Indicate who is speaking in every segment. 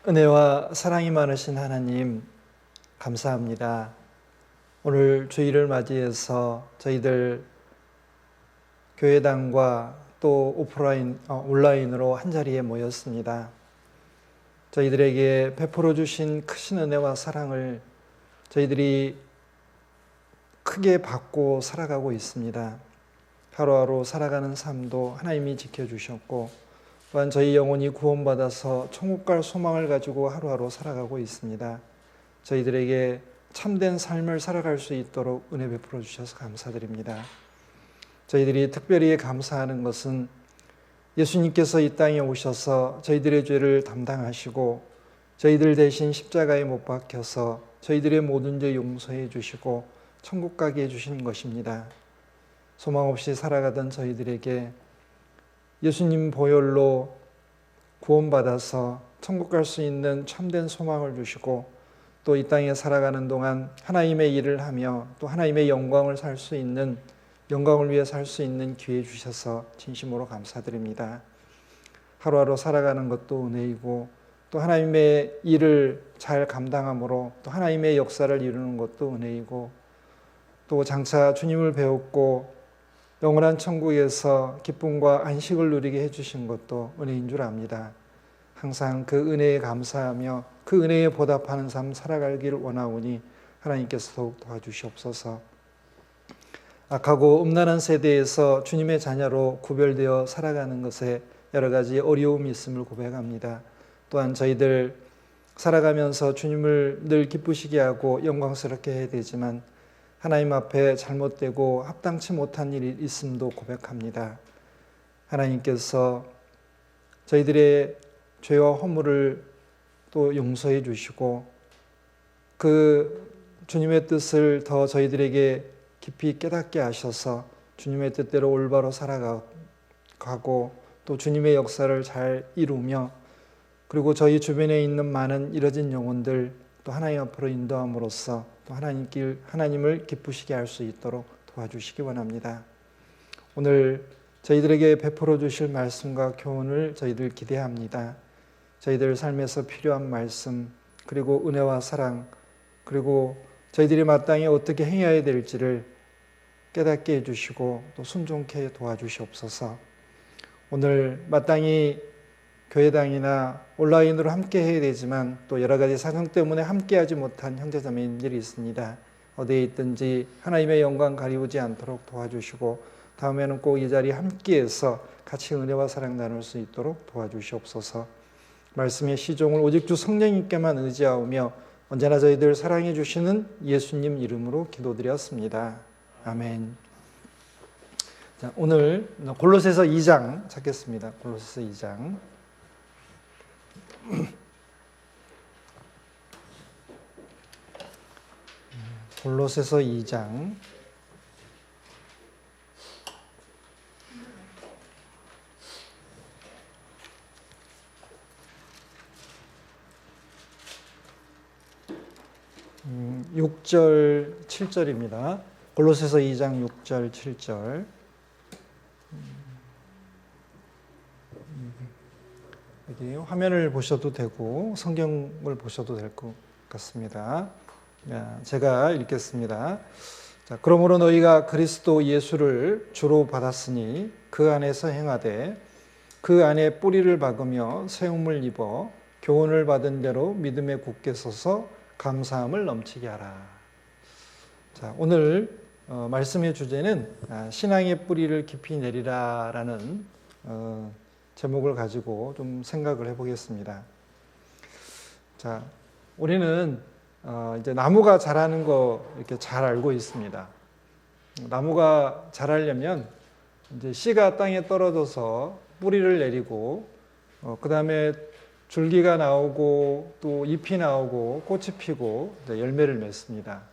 Speaker 1: 은혜와 사랑이 많으신 하나님, 감사합니다. 오늘 주일을 맞이해서 저희들 교회당과 또 온라인으로 한자리에 모였습니다. 저희들에게 베풀어 주신 크신 은혜와 사랑을 저희들이 크게 받고 살아가고 있습니다. 하루하루 살아가는 삶도 하나님이 지켜주셨고, 또한 저희 영혼이 구원받아서 천국 갈 소망을 가지고 하루하루 살아가고 있습니다. 저희들에게 참된 삶을 살아갈 수 있도록 은혜 베풀어 주셔서 감사드립니다. 저희들이 특별히 감사하는 것은 예수님께서 이 땅에 오셔서 저희들의 죄를 담당하시고 저희들 대신 십자가에 못 박혀서 저희들의 모든 죄 용서해 주시고 천국 가게 해주시는 것입니다. 소망 없이 살아가던 저희들에게 예수님 보혈로 구원받아서 천국 갈 수 있는 참된 소망을 주시고, 또 이 땅에 살아가는 동안 하나님의 일을 하며 또 하나님의 영광을 위해 살 수 있는 기회 주셔서 진심으로 감사드립니다. 하루하루 살아가는 것도 은혜이고, 또 하나님의 일을 잘 감당함으로 또 하나님의 역사를 이루는 것도 은혜이고, 또 장차 주님을 배웠고 영원한 천국에서 기쁨과 안식을 누리게 해주신 것도 은혜인 줄 압니다. 항상 그 은혜에 감사하며 그 은혜에 보답하는 삶 살아가기를 원하오니 하나님께서 더욱 도와주시옵소서. 악하고 음란한 세대에서 주님의 자녀로 구별되어 살아가는 것에 여러 가지 어려움이 있음을 고백합니다. 또한 저희들 살아가면서 주님을 늘 기쁘시게 하고 영광스럽게 해야 되지만 하나님 앞에 잘못되고 합당치 못한 일이 있음도 고백합니다. 하나님께서 저희들의 죄와 허물을 또 용서해 주시고 그 주님의 뜻을 더 저희들에게 깊이 깨닫게 하셔서 주님의 뜻대로 올바로 살아가고 또 주님의 역사를 잘 이루며, 그리고 저희 주변에 있는 많은 잃어진 영혼들 또 하나님 앞으로 인도함으로써 또 하나님을 기쁘시게 할 수 있도록 도와주시기 원합니다. 오늘 저희들에게 베풀어 주실 말씀과 교훈을 저희들 기대합니다. 저희들 삶에서 필요한 말씀, 그리고 은혜와 사랑, 그리고 저희들이 마땅히 어떻게 행해야 될지를 깨닫게 해주시고 또 순종케 도와주시옵소서. 오늘 마땅히 교회당이나 온라인으로 함께 해야 되지만 또 여러 가지 사정 때문에 함께하지 못한 형제자매님들이 있습니다. 어디에 있든지 하나님의 영광 가리우지 않도록 도와주시고 다음에는 꼭 이 자리에 함께해서 같이 은혜와 사랑 나눌 수 있도록 도와주시옵소서. 말씀의 시종을 오직 주 성령님께만 의지하오며 언제나 저희들 사랑해 주시는 예수님 이름으로 기도드렸습니다. 아멘. 자, 오늘 골로새서 2장 찾겠습니다. 골로새서 2장. 골로새서 2장 6절 7절입니다. 골로새서 2장 6절 7절. 여기 화면을 보셔도 되고 성경을 보셔도 될 것 같습니다. 제가 읽겠습니다. 자, 그러므로 너희가 그리스도 예수를 주로 받았으니 그 안에서 행하되 그 안에 뿌리를 박으며 세움을 입어 교훈을 받은 대로 믿음에 굳게 서서 감사함을 넘치게 하라. 자, 오늘 말씀의 주제는 신앙의 뿌리를 깊이 내리라라는 제목을 가지고 좀 생각을 해보겠습니다. 자, 우리는 이제 나무가 자라는 거 이렇게 잘 알고 있습니다. 나무가 자라려면 이제 씨가 땅에 떨어져서 뿌리를 내리고 그 다음에 줄기가 나오고 또 잎이 나오고 꽃이 피고 열매를 맺습니다.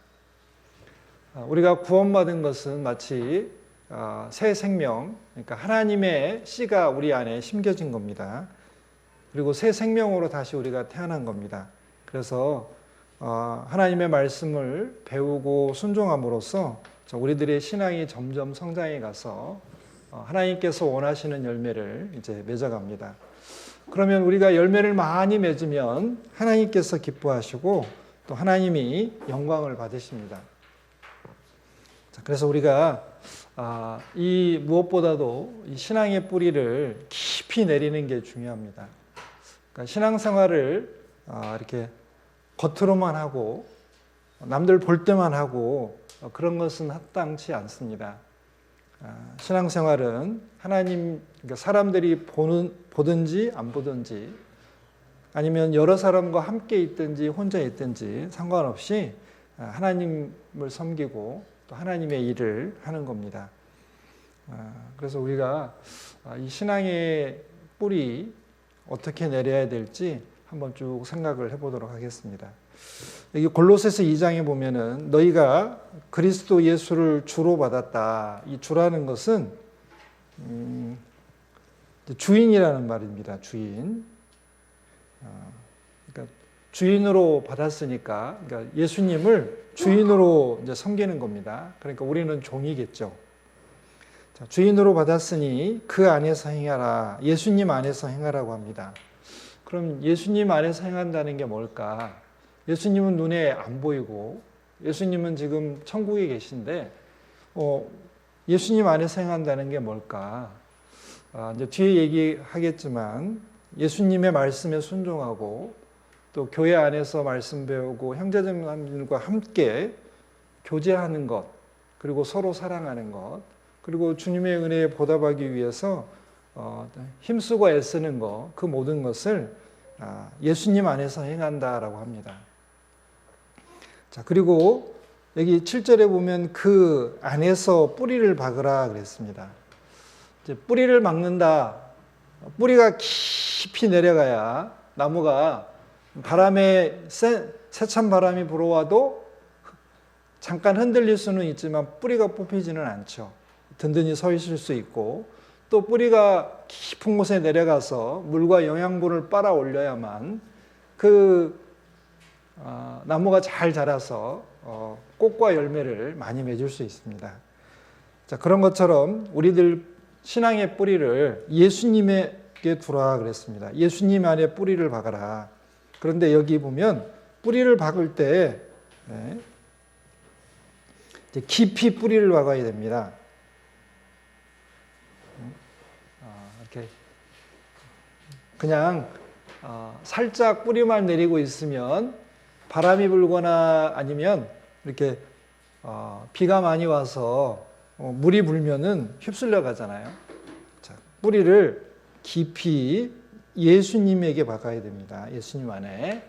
Speaker 1: 우리가 구원받은 것은 마치 새 생명, 그러니까 하나님의 씨가 우리 안에 심겨진 겁니다. 그리고 새 생명으로 다시 우리가 태어난 겁니다. 그래서 하나님의 말씀을 배우고 순종함으로써 우리들의 신앙이 점점 성장해 가서 하나님께서 원하시는 열매를 이제 맺어갑니다. 그러면 우리가 열매를 많이 맺으면 하나님께서 기뻐하시고 또 하나님이 영광을 받으십니다. 자, 그래서 우리가 이 무엇보다도 이 신앙의 뿌리를 깊이 내리는 게 중요합니다. 그러니까 신앙생활을 이렇게 겉으로만 하고 남들 볼 때만 하고 그런 것은 합당치 않습니다. 신앙생활은 하나님, 그러니까 사람들이 보든지 안 보든지 아니면 여러 사람과 함께 있든지 혼자 있든지 상관없이 하나님을 섬기고 또 하나님의 일을 하는 겁니다. 그래서 우리가 이 신앙의 뿌리 어떻게 내려야 될지 한번 쭉 생각을 해보도록 하겠습니다. 여기 골로새서 2장에 보면은 너희가 그리스도 예수를 주로 받았다. 이 주라는 것은 주인이라는 말입니다. 주인. 그러니까 주인으로 받았으니까, 그러니까 예수님을 주인으로 이제 섬기는 겁니다. 그러니까 우리는 종이겠죠. 자, 주인으로 받았으니 그 안에서 행하라. 예수님 안에서 행하라고 합니다. 그럼 예수님 안에서 행한다는 게 뭘까? 예수님은 눈에 안 보이고 예수님은 지금 천국에 계신데 예수님 안에서 행한다는 게 뭘까? 이제 뒤에 얘기하겠지만 예수님의 말씀에 순종하고 또 교회 안에서 말씀 배우고 형제자매들과 함께 교제하는 것, 그리고 서로 사랑하는 것, 그리고 주님의 은혜에 보답하기 위해서 힘쓰고 애쓰는 것, 그 모든 것을 예수님 안에서 행한다라고 합니다. 자, 그리고 여기 7절에 보면 그 안에서 뿌리를 박으라 그랬습니다. 이제 뿌리를 박는다. 뿌리가 깊이 내려가야 나무가 바람에 세찬 바람이 불어와도 잠깐 흔들릴 수는 있지만 뿌리가 뽑히지는 않죠. 든든히 서 있을 수 있고 또 뿌리가 깊은 곳에 내려가서 물과 영양분을 빨아 올려야만 그 나무가 잘 자라서 꽃과 열매를 많이 맺을 수 있습니다. 자, 그런 것처럼 우리들 신앙의 뿌리를 예수님에게 두라 그랬습니다. 예수님 안에 뿌리를 박아라. 그런데 여기 보면 뿌리를 박을 때 이제 깊이 뿌리를 박아야 됩니다. 이렇게 그냥 살짝 뿌리만 내리고 있으면 바람이 불거나 아니면 이렇게 비가 많이 와서 물이 불면은 휩쓸려 가잖아요. 자, 뿌리를 깊이 예수님에게 박아야 됩니다. 예수님 안에.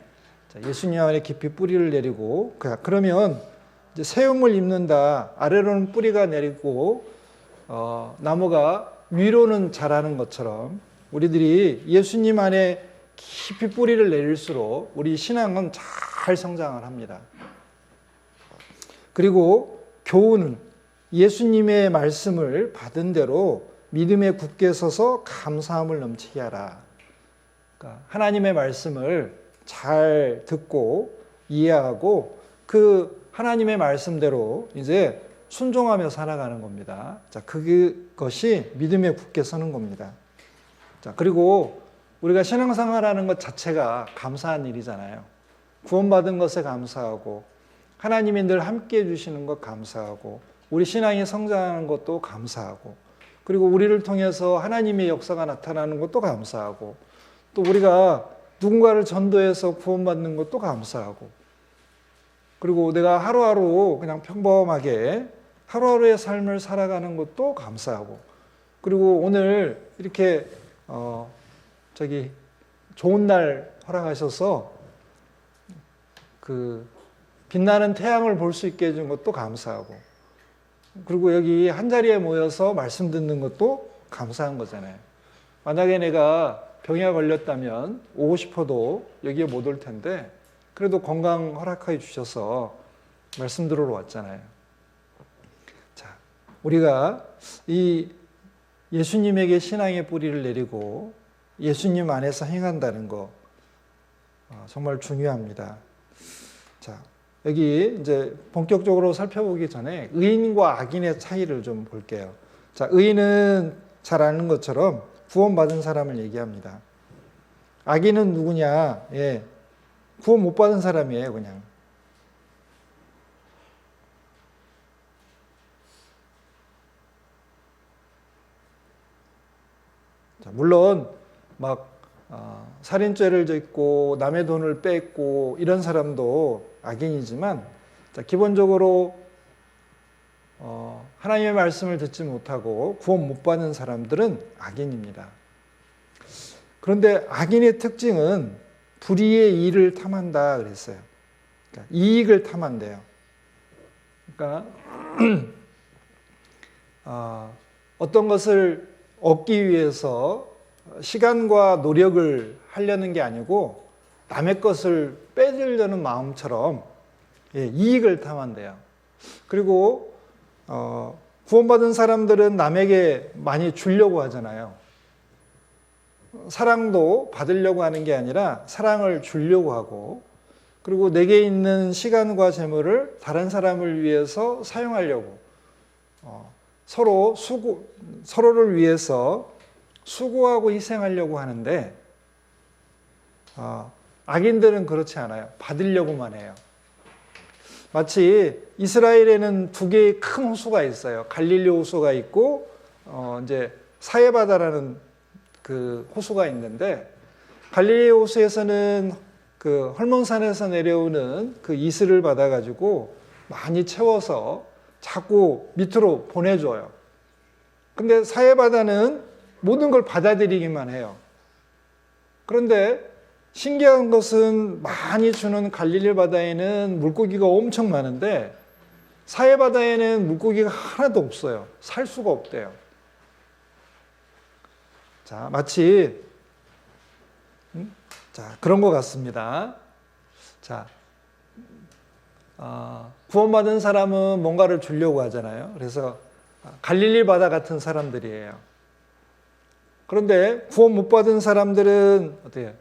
Speaker 1: 자, 예수님 안에 깊이 뿌리를 내리고 그러면 이제 세움을 입는다. 아래로는 뿌리가 내리고 나무가 위로는 자라는 것처럼 우리들이 예수님 안에 깊이 뿌리를 내릴수록 우리 신앙은 잘 성장을 합니다. 그리고 교훈은 예수님의 말씀을 받은 대로 믿음에 굳게 서서 감사함을 넘치게 하라. 그러니까 하나님의 말씀을 잘 듣고 이해하고 그 하나님의 말씀대로 이제 순종하며 살아가는 겁니다. 자, 그것이 믿음에 굳게 서는 겁니다. 자, 그리고 우리가 신앙생활하는 것 자체가 감사한 일이잖아요. 구원받은 것에 감사하고 하나님이 늘 함께해 주시는 것 감사하고 우리 신앙이 성장하는 것도 감사하고 그리고 우리를 통해서 하나님의 역사가 나타나는 것도 감사하고 또 우리가 누군가를 전도해서 구원받는 것도 감사하고 그리고 내가 하루하루 그냥 평범하게 하루하루의 삶을 살아가는 것도 감사하고 그리고 오늘 이렇게 좋은 날 허락하셔서 그 빛나는 태양을 볼 수 있게 해준 것도 감사하고 그리고 여기 한자리에 모여서 말씀 듣는 것도 감사한 거잖아요. 만약에 내가 병에 걸렸다면 오고 싶어도 여기에 못 올 텐데 그래도 건강 허락해 주셔서 말씀 들으러 왔잖아요. 자, 우리가 이 예수님에게 신앙의 뿌리를 내리고 예수님 안에서 행한다는 거 정말 중요합니다. 자, 여기 이제 본격적으로 살펴보기 전에 의인과 악인의 차이를 좀 볼게요. 자, 의인은 잘 아는 것처럼 구원받은 사람을 얘기합니다. 악인은 누구냐? 예. 구원 못 받은 사람이에요, 그냥. 자, 물론 막 살인죄를 짓고 남의 돈을 뺏고 이런 사람도 악인이지만, 자, 기본적으로 하나님의 말씀을 듣지 못하고 구원 못 받는 사람들은 악인입니다. 그런데 악인의 특징은 불의의 일을 탐한다 그랬어요. 그러니까 이익을 탐한대요. 그러니까 어떤 것을 얻기 위해서 시간과 노력을 하려는 게 아니고 남의 것을 빼들려는 마음처럼 이익을 탐한대요. 그리고 구원받은 사람들은 남에게 많이 주려고 하잖아요. 사랑도 받으려고 하는 게 아니라 사랑을 주려고 하고, 그리고 내게 있는 시간과 재물을 다른 사람을 위해서 사용하려고, 서로를 위해서 수고하고 희생하려고 하는데, 악인들은 그렇지 않아요. 받으려고만 해요. 마치 이스라엘에는 두 개의 큰 호수가 있어요. 갈릴리 호수가 있고, 이제 사해바다라는 그 호수가 있는데, 갈릴리 호수에서는 그 헐몬산에서 내려오는 그 이슬을 받아가지고 많이 채워서 자꾸 밑으로 보내줘요. 근데 사해바다는 모든 걸 받아들이기만 해요. 그런데 신기한 것은 많이 주는 갈릴리 바다에는 물고기가 엄청 많은데 사해바다에는 물고기가 하나도 없어요. 살 수가 없대요. 자, 마치 그런 것 같습니다. 자, 구원받은 사람은 뭔가를 주려고 하잖아요. 그래서 갈릴리 바다 같은 사람들이에요. 그런데 구원 못 받은 사람들은 어때요?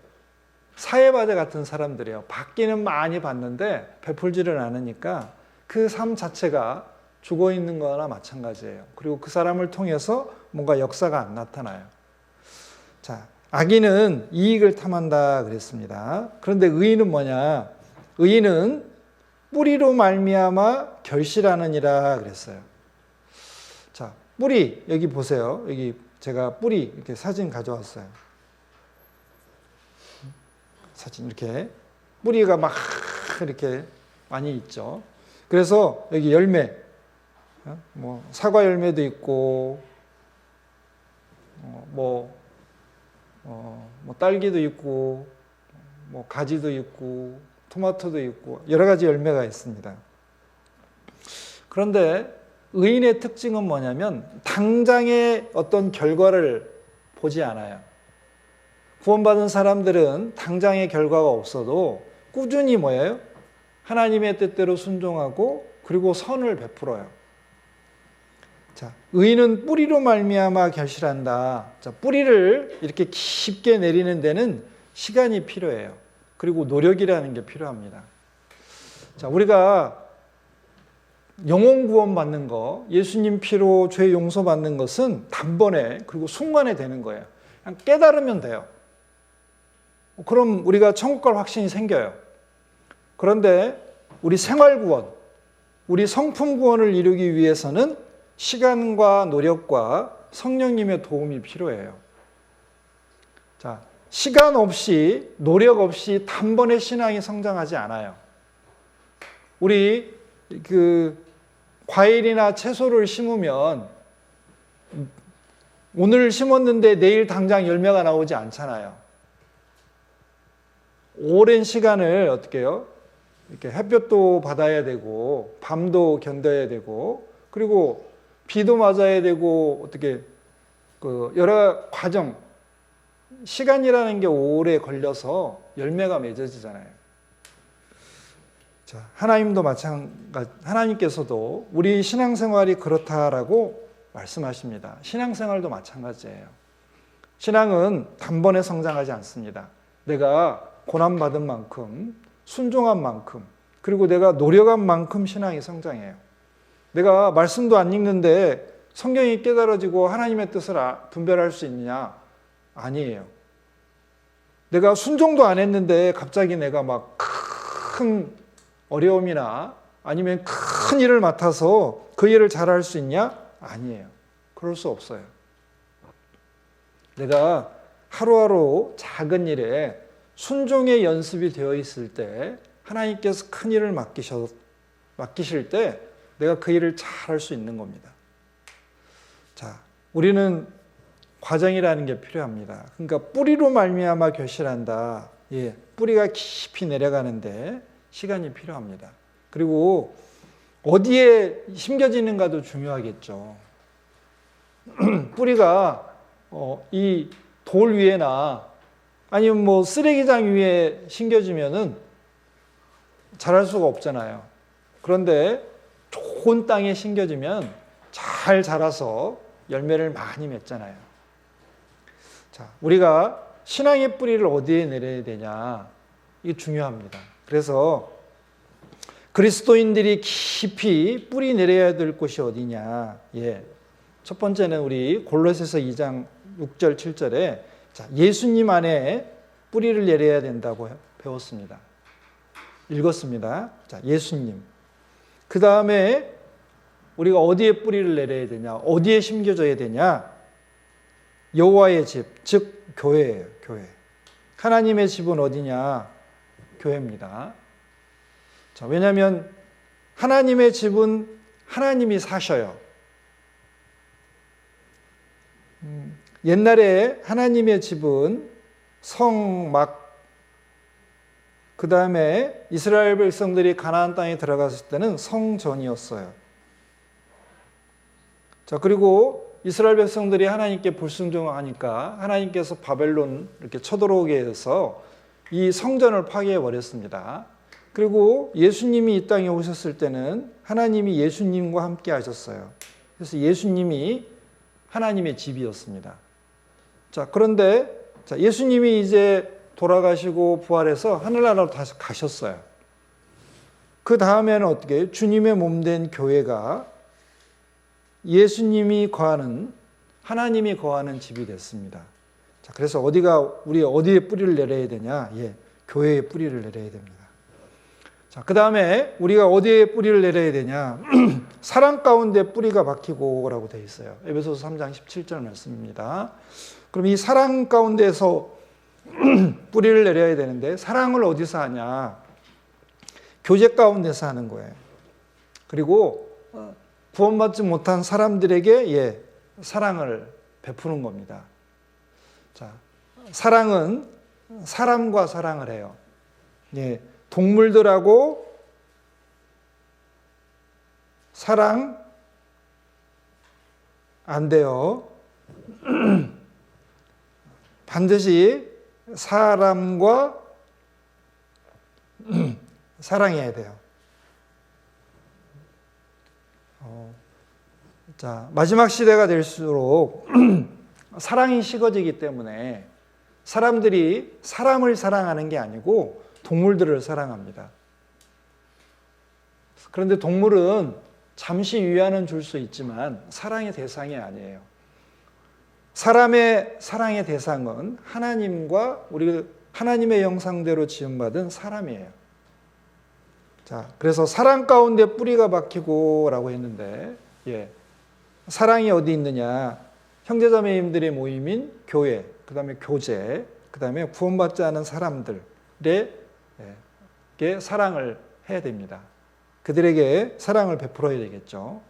Speaker 1: 사해바다 같은 사람들이에요. 받기는 많이 받는데 베풀지를 않으니까 그 삶 자체가 죽어 있는 거나 마찬가지예요. 그리고 그 사람을 통해서 뭔가 역사가 안 나타나요. 자, 악인은 이익을 탐한다 그랬습니다. 그런데 의인은 뭐냐? 의인은 뿌리로 말미암아 결실하느니라 그랬어요. 자, 뿌리 여기 보세요. 여기 제가 뿌리 이렇게 사진 가져왔어요. 사진 이렇게 뿌리가 막 이렇게 많이 있죠. 그래서 여기 열매, 뭐 사과 열매도 있고, 뭐 딸기도 있고, 뭐 가지도 있고, 토마토도 있고 여러 가지 열매가 있습니다. 그런데 의인의 특징은 뭐냐면 당장의 어떤 결과를 보지 않아요. 구원받은 사람들은 당장의 결과가 없어도 꾸준히 뭐예요? 하나님의 뜻대로 순종하고 그리고 선을 베풀어요. 자, 의인은 뿌리로 말미암아 결실한다. 자, 뿌리를 이렇게 깊게 내리는 데는 시간이 필요해요. 그리고 노력이라는 게 필요합니다. 자, 우리가 영혼 구원 받는 거, 예수님 피로 죄 용서 받는 것은 단번에 그리고 순간에 되는 거예요. 그냥 깨달으면 돼요. 그럼 우리가 천국 갈 확신이 생겨요. 그런데 우리 생활 구원, 우리 성품 구원을 이루기 위해서는 시간과 노력과 성령님의 도움이 필요해요. 자, 시간 없이 노력 없이 단번에 신앙이 성장하지 않아요. 우리 과일이나 채소를 심으면 오늘 심었는데 내일 당장 열매가 나오지 않잖아요. 오랜 시간을 어떻게 해요? 이렇게 햇볕도 받아야 되고 밤도 견뎌야 되고 그리고 비도 맞아야 되고 어떻게 여러 과정 시간이라는 게 오래 걸려서 열매가 맺어지잖아요. 자, 하나님도 하나님께서도 우리 신앙생활이 그렇다라고 말씀하십니다. 신앙생활도 마찬가지예요. 신앙은 단번에 성장하지 않습니다. 내가 고난받은 만큼, 순종한 만큼, 그리고 내가 노력한 만큼 신앙이 성장해요. 내가 말씀도 안 읽는데 성경이 깨달아지고 하나님의 뜻을 분별할 수 있느냐? 아니에요. 내가 순종도 안 했는데 갑자기 내가 막 큰 어려움이나 아니면 큰 일을 맡아서 그 일을 잘할 수 있냐? 아니에요. 그럴 수 없어요. 내가 하루하루 작은 일에 순종의 연습이 되어 있을 때 하나님께서 큰 일을 맡기실 때 내가 그 일을 잘할 수 있는 겁니다. 자, 우리는 과정이라는 게 필요합니다. 그러니까 뿌리로 말미암아 결실한다. 예, 뿌리가 깊이 내려가는데 시간이 필요합니다. 그리고 어디에 심겨지는가도 중요하겠죠. 뿌리가 이 돌 위에나 아니면 뭐 쓰레기장 위에 심겨지면은 자랄 수가 없잖아요. 그런데 좋은 땅에 심겨지면 잘 자라서 열매를 많이 맺잖아요. 자, 우리가 신앙의 뿌리를 어디에 내려야 되냐? 이게 중요합니다. 그래서 그리스도인들이 깊이 뿌리 내려야 될 곳이 어디냐? 예. 첫 번째는 우리 골로새서 2장 6절 7절에 자, 예수님 안에 뿌리를 내려야 된다고 배웠습니다. 읽었습니다. 자, 예수님. 그 다음에 우리가 어디에 뿌리를 내려야 되냐? 어디에 심겨져야 되냐? 여호와의 집, 즉 교회예요. 교회. 하나님의 집은 어디냐? 교회입니다. 자, 왜냐하면 하나님의 집은 하나님이 사셔요. 옛날에 하나님의 집은 성막, 그 다음에 이스라엘 백성들이 가나안 땅에 들어갔을 때는 성전이었어요. 자, 그리고 이스라엘 백성들이 하나님께 불순종하니까 하나님께서 바벨론 이렇게 쳐들어오게 해서 이 성전을 파괴해 버렸습니다. 그리고 예수님이 이 땅에 오셨을 때는 하나님이 예수님과 함께 하셨어요. 그래서 예수님이 하나님의 집이었습니다. 자, 그런데 예수님이 이제 돌아가시고 부활해서 하늘나라로 다시 가셨어요. 그 다음에는 어떻게 해요? 주님의 몸된 교회가 예수님이 거하는, 하나님이 거하는 집이 됐습니다. 자, 그래서 우리 어디에 뿌리를 내려야 되냐? 예, 교회에 뿌리를 내려야 됩니다. 자, 그 다음에 우리가 어디에 뿌리를 내려야 되냐? 사랑 가운데 뿌리가 박히고라고 되어 있어요. 에베소서 3장 17절 말씀입니다. 그럼 이 사랑 가운데서 뿌리를 내려야 되는데 사랑을 어디서 하냐? 교제 가운데서 하는 거예요. 그리고 구원받지 못한 사람들에게 사랑을 베푸는 겁니다. 자, 사랑은 사람과 사랑을 해요. 예, 동물들하고 사랑 안 돼요. 반드시 사람과 사랑해야 돼요. 자, 마지막 시대가 될수록 사랑이 식어지기 때문에 사람들이 사람을 사랑하는 게 아니고 동물들을 사랑합니다. 그런데 동물은 잠시 위안은 줄 수 있지만 사랑의 대상이 아니에요. 사람의 사랑의 대상은 하나님과 우리 하나님의 형상대로 지음받은 사람이에요. 자, 그래서 사랑 가운데 뿌리가 박히고라고 했는데, 사랑이 어디 있느냐? 형제자매님들의 모임인 교회, 그 다음에 교제, 그 다음에 구원받지 않은 사람들에게 사랑을 해야 됩니다. 그들에게 사랑을 베풀어야 되겠죠.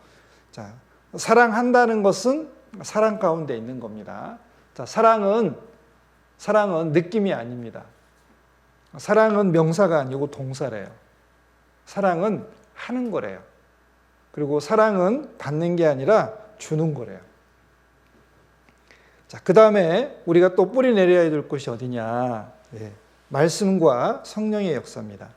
Speaker 1: 자, 사랑한다는 것은 사랑 가운데 있는 겁니다. 자, 사랑은 느낌이 아닙니다. 사랑은 명사가 아니고 동사래요. 사랑은 하는 거래요. 그리고 사랑은 받는 게 아니라 주는 거래요. 자, 그 다음에 우리가 또 뿌리 내려야 될 곳이 어디냐? 말씀과 성령의 역사입니다.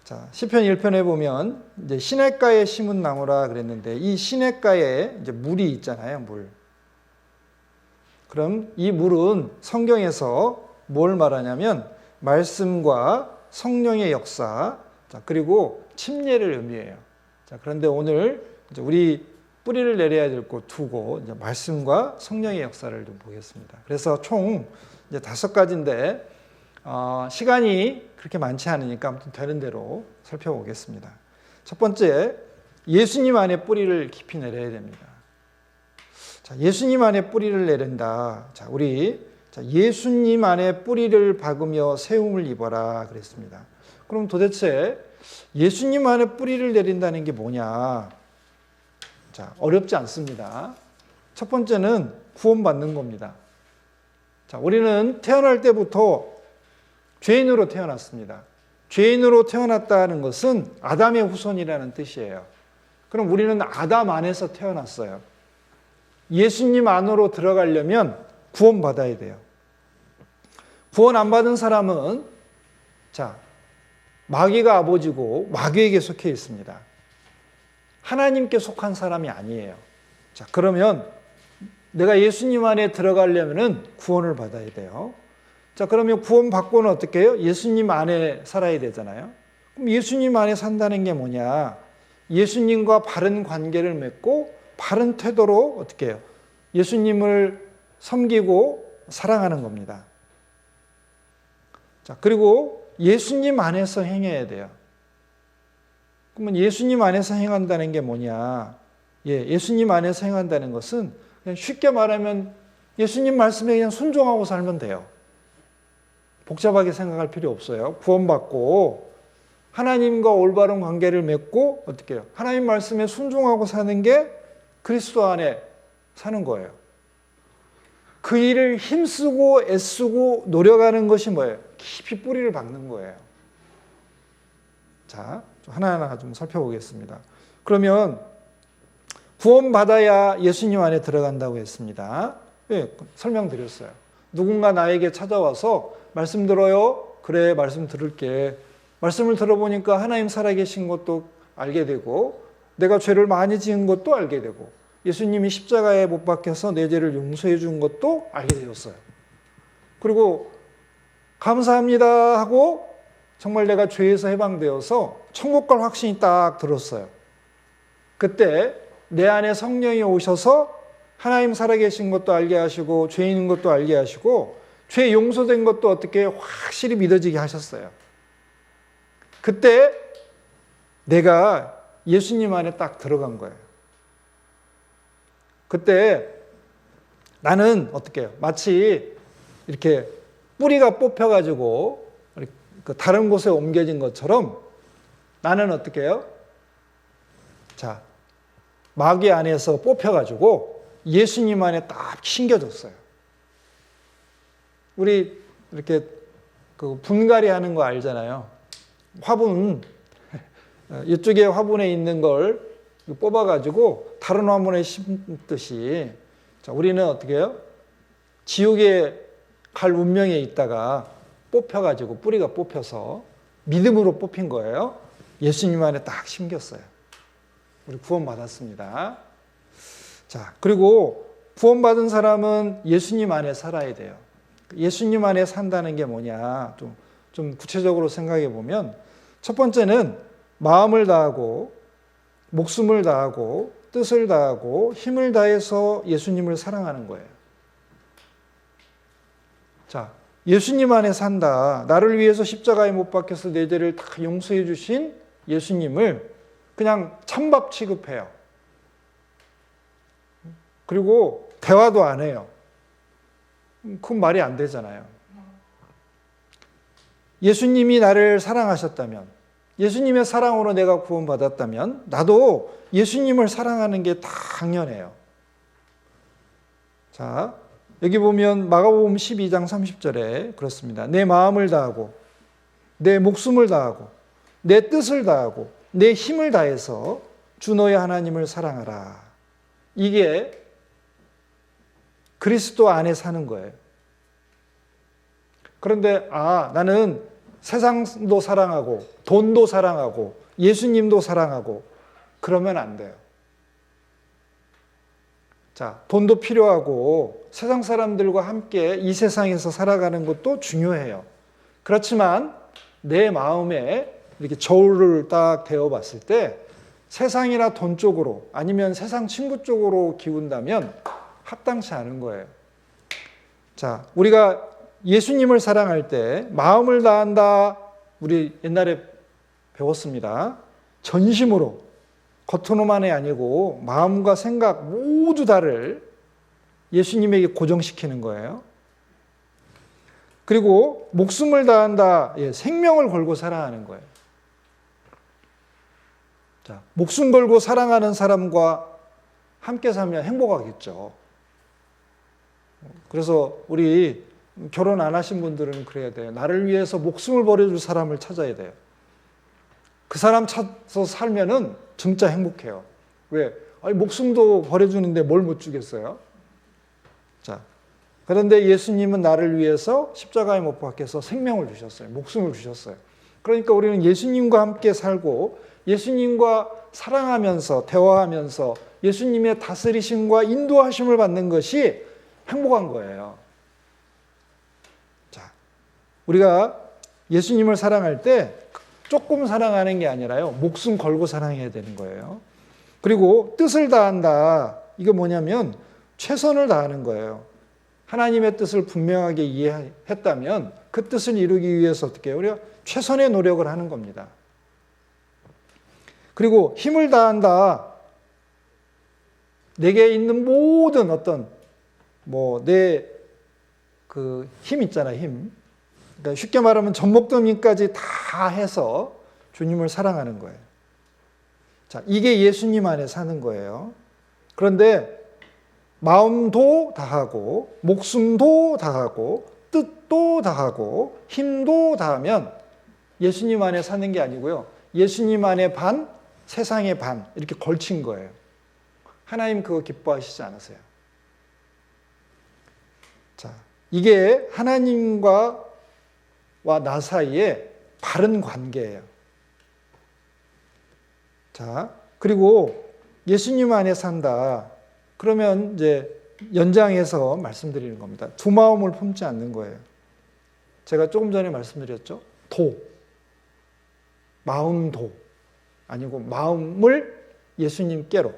Speaker 1: 자, 시편 1편에 보면 이제 시냇가에 심은 나무라 그랬는데 이 시냇가에 이제 물이 있잖아요, 물. 그럼 이 물은 성경에서 뭘 말하냐면 말씀과 성령의 역사, 자, 그리고 침례를 의미해요. 자, 그런데 오늘 이제 우리 뿌리를 내려야 될 곳 두 곳, 이제 말씀과 성령의 역사를 좀 보겠습니다. 그래서 총 이제 5가지인데 시간이 그렇게 많지 않으니까 아무튼 되는 대로 살펴보겠습니다. 첫 번째, 예수님 안에 뿌리를 깊이 내려야 됩니다. 자, 예수님 안에 뿌리를 내린다. 자, 예수님 안에 뿌리를 박으며 세움을 입어라 그랬습니다. 그럼 도대체 예수님 안에 뿌리를 내린다는 게 뭐냐? 자, 어렵지 않습니다. 첫 번째는 구원받는 겁니다. 자, 우리는 태어날 때부터 죄인으로 태어났습니다. 죄인으로 태어났다는 것은 아담의 후손이라는 뜻이에요. 그럼 우리는 아담 안에서 태어났어요. 예수님 안으로 들어가려면 구원받아야 돼요. 구원 안 받은 사람은 자, 마귀가 아버지고 마귀에게 속해 있습니다. 하나님께 속한 사람이 아니에요. 자, 그러면 내가 예수님 안에 들어가려면 구원을 받아야 돼요. 자, 그러면 구원 받고는 어떻게 해요? 예수님 안에 살아야 되잖아요. 그럼 예수님 안에 산다는 게 뭐냐? 예수님과 바른 관계를 맺고 바른 태도로 어떻게 해요? 예수님을 섬기고 사랑하는 겁니다. 자, 그리고 예수님 안에서 행해야 돼요. 그러면 예수님 안에서 행한다는 게 뭐냐? 예수님 안에서 행한다는 것은 그냥 쉽게 말하면 예수님 말씀에 그냥 순종하고 살면 돼요. 복잡하게 생각할 필요 없어요. 구원받고 하나님과 올바른 관계를 맺고 어떻게 해요? 하나님 말씀에 순종하고 사는 게 그리스도 안에 사는 거예요. 그 일을 힘쓰고 애쓰고 노력하는 것이 뭐예요? 깊이 뿌리를 박는 거예요. 자, 하나하나 좀 살펴보겠습니다. 그러면 구원받아야 예수님 안에 들어간다고 했습니다. 설명드렸어요. 누군가 나에게 찾아와서 말씀 들어요? 그래, 말씀 들을게. 말씀을 들어보니까 하나님 살아계신 것도 알게 되고 내가 죄를 많이 지은 것도 알게 되고 예수님이 십자가에 못 박혀서 내 죄를 용서해 준 것도 알게 되었어요. 그리고 감사합니다 하고 정말 내가 죄에서 해방되어서 천국 갈 확신이 딱 들었어요. 그때 내 안에 성령이 오셔서 하나님 살아계신 것도 알게 하시고 죄인인 것도 알게 하시고 죄 용서된 것도 어떻게 확실히 믿어지게 하셨어요. 그때 내가 예수님 안에 딱 들어간 거예요. 그때 나는 어떻게 해요? 마치 이렇게 뿌리가 뽑혀가지고 다른 곳에 옮겨진 것처럼 나는 어떻게 해요? 자, 마귀 안에서 뽑혀가지고 예수님 안에 딱 심겨졌어요. 우리 이렇게 그 분갈이 하는 거 알잖아요. 화분, 이쪽에 화분에 있는 걸 뽑아가지고 다른 화분에 심듯이 자, 우리는 어떻게 해요? 지옥에 갈 운명에 있다가 뽑혀가지고 뿌리가 뽑혀서 믿음으로 뽑힌 거예요. 예수님 안에 딱 심겼어요. 우리 구원받았습니다. 자, 그리고 구원받은 사람은 예수님 안에 살아야 돼요. 예수님 안에 산다는 게 뭐냐? 좀 구체적으로 생각해 보면 첫 번째는 마음을 다하고 목숨을 다하고 뜻을 다하고 힘을 다해서 예수님을 사랑하는 거예요. 자, 예수님 안에 산다. 나를 위해서 십자가에 못 박혀서 내 죄를 다 용서해 주신 예수님을 그냥 찬밥 취급해요. 그리고 대화도 안 해요. 그건 말이 안 되잖아요. 예수님이 나를 사랑하셨다면, 예수님의 사랑으로 내가 구원받았다면 나도 예수님을 사랑하는 게 당연해요. 자, 여기 보면 마가복음 12장 30절에 그렇습니다. 내 마음을 다하고 내 목숨을 다하고 내 뜻을 다하고 내 힘을 다해서 주 너의 하나님을 사랑하라. 이게 그리스도 안에 사는 거예요. 그런데 나는 세상도 사랑하고 돈도 사랑하고 예수님도 사랑하고 그러면 안 돼요. 자, 돈도 필요하고 세상 사람들과 함께 이 세상에서 살아가는 것도 중요해요. 그렇지만 내 마음에 이렇게 저울을 딱 대어 봤을 때 세상이나 돈 쪽으로 아니면 세상 친구 쪽으로 기운다면 합당치 않은 거예요. 자, 우리가 예수님을 사랑할 때 마음을 다한다. 우리 옛날에 배웠습니다. 전심으로, 겉으로만이 아니고 마음과 생각 모두 다를 예수님에게 고정시키는 거예요. 그리고 목숨을 다한다. 생명을 걸고 사랑하는 거예요. 자, 목숨 걸고 사랑하는 사람과 함께 살면 행복하겠죠. 그래서 우리 결혼 안 하신 분들은 그래야 돼요. 나를 위해서 목숨을 버려줄 사람을 찾아야 돼요. 그 사람 찾아서 살면은 진짜 행복해요. 왜? 아니, 목숨도 버려주는데 뭘 못 주겠어요? 자, 그런데 예수님은 나를 위해서 십자가에 못 박혀서 생명을 주셨어요. 목숨을 주셨어요. 그러니까 우리는 예수님과 함께 살고 예수님과 사랑하면서 대화하면서 예수님의 다스리심과 인도하심을 받는 것이 행복한 거예요. 자, 우리가 예수님을 사랑할 때 조금 사랑하는 게 아니라요. 목숨 걸고 사랑해야 되는 거예요. 그리고 뜻을 다한다. 이거 뭐냐면 최선을 다하는 거예요. 하나님의 뜻을 분명하게 이해했다면 그 뜻을 이루기 위해서 어떻게 해요? 우리가 최선의 노력을 하는 겁니다. 그리고 힘을 다한다. 내게 있는 모든 어떤 내 그 힘 있잖아요. 힘. 그러니까 쉽게 말하면 전목도민까지 다 해서 주님을 사랑하는 거예요. 자, 이게 예수님 안에 사는 거예요. 그런데 마음도 다하고 목숨도 다하고 뜻도 다하고 힘도 다하면 예수님 안에 사는 게 아니고요. 예수님 안에 반, 세상의 반 이렇게 걸친 거예요. 하나님 그거 기뻐하시지 않으세요. 자, 이게 하나님과 나 사이에 바른 관계예요. 자, 그리고 예수님 안에 산다. 그러면 이제 연장해서 말씀드리는 겁니다. 두 마음을 품지 않는 거예요. 제가 조금 전에 말씀드렸죠. 마음도 아니고 마음을 예수님께로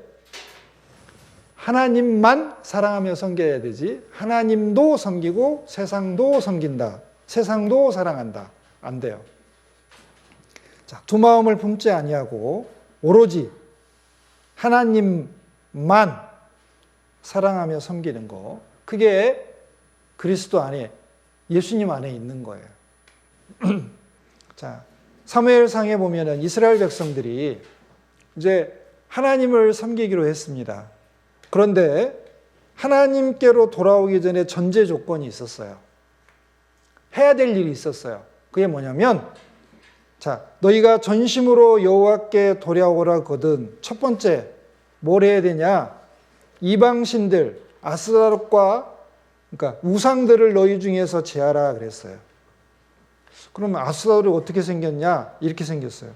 Speaker 1: 하나님만 사랑하며 섬겨야 되지 하나님도 섬기고 세상도 섬긴다. 세상도 사랑한다. 안 돼요. 자, 두 마음을 품지 아니하고 오로지 하나님만 사랑하며 섬기는 거. 그게 그리스도 안에 예수님 안에 있는 거예요. 자, 사무엘상에 보면은 이스라엘 백성들이 이제 하나님을 섬기기로 했습니다. 그런데 하나님께로 돌아오기 전에 전제 조건이 있었어요. 해야 될 일이 있었어요. 그게 뭐냐면, 자, 너희가 전심으로 여호와께 돌아오라거든. 첫 번째, 뭘 해야 되냐? 이방신들, 아스타롯과 그러니까 우상들을 너희 중에서 제하라 그랬어요. 그러면 아스타롯이 어떻게 생겼냐? 이렇게 생겼어요.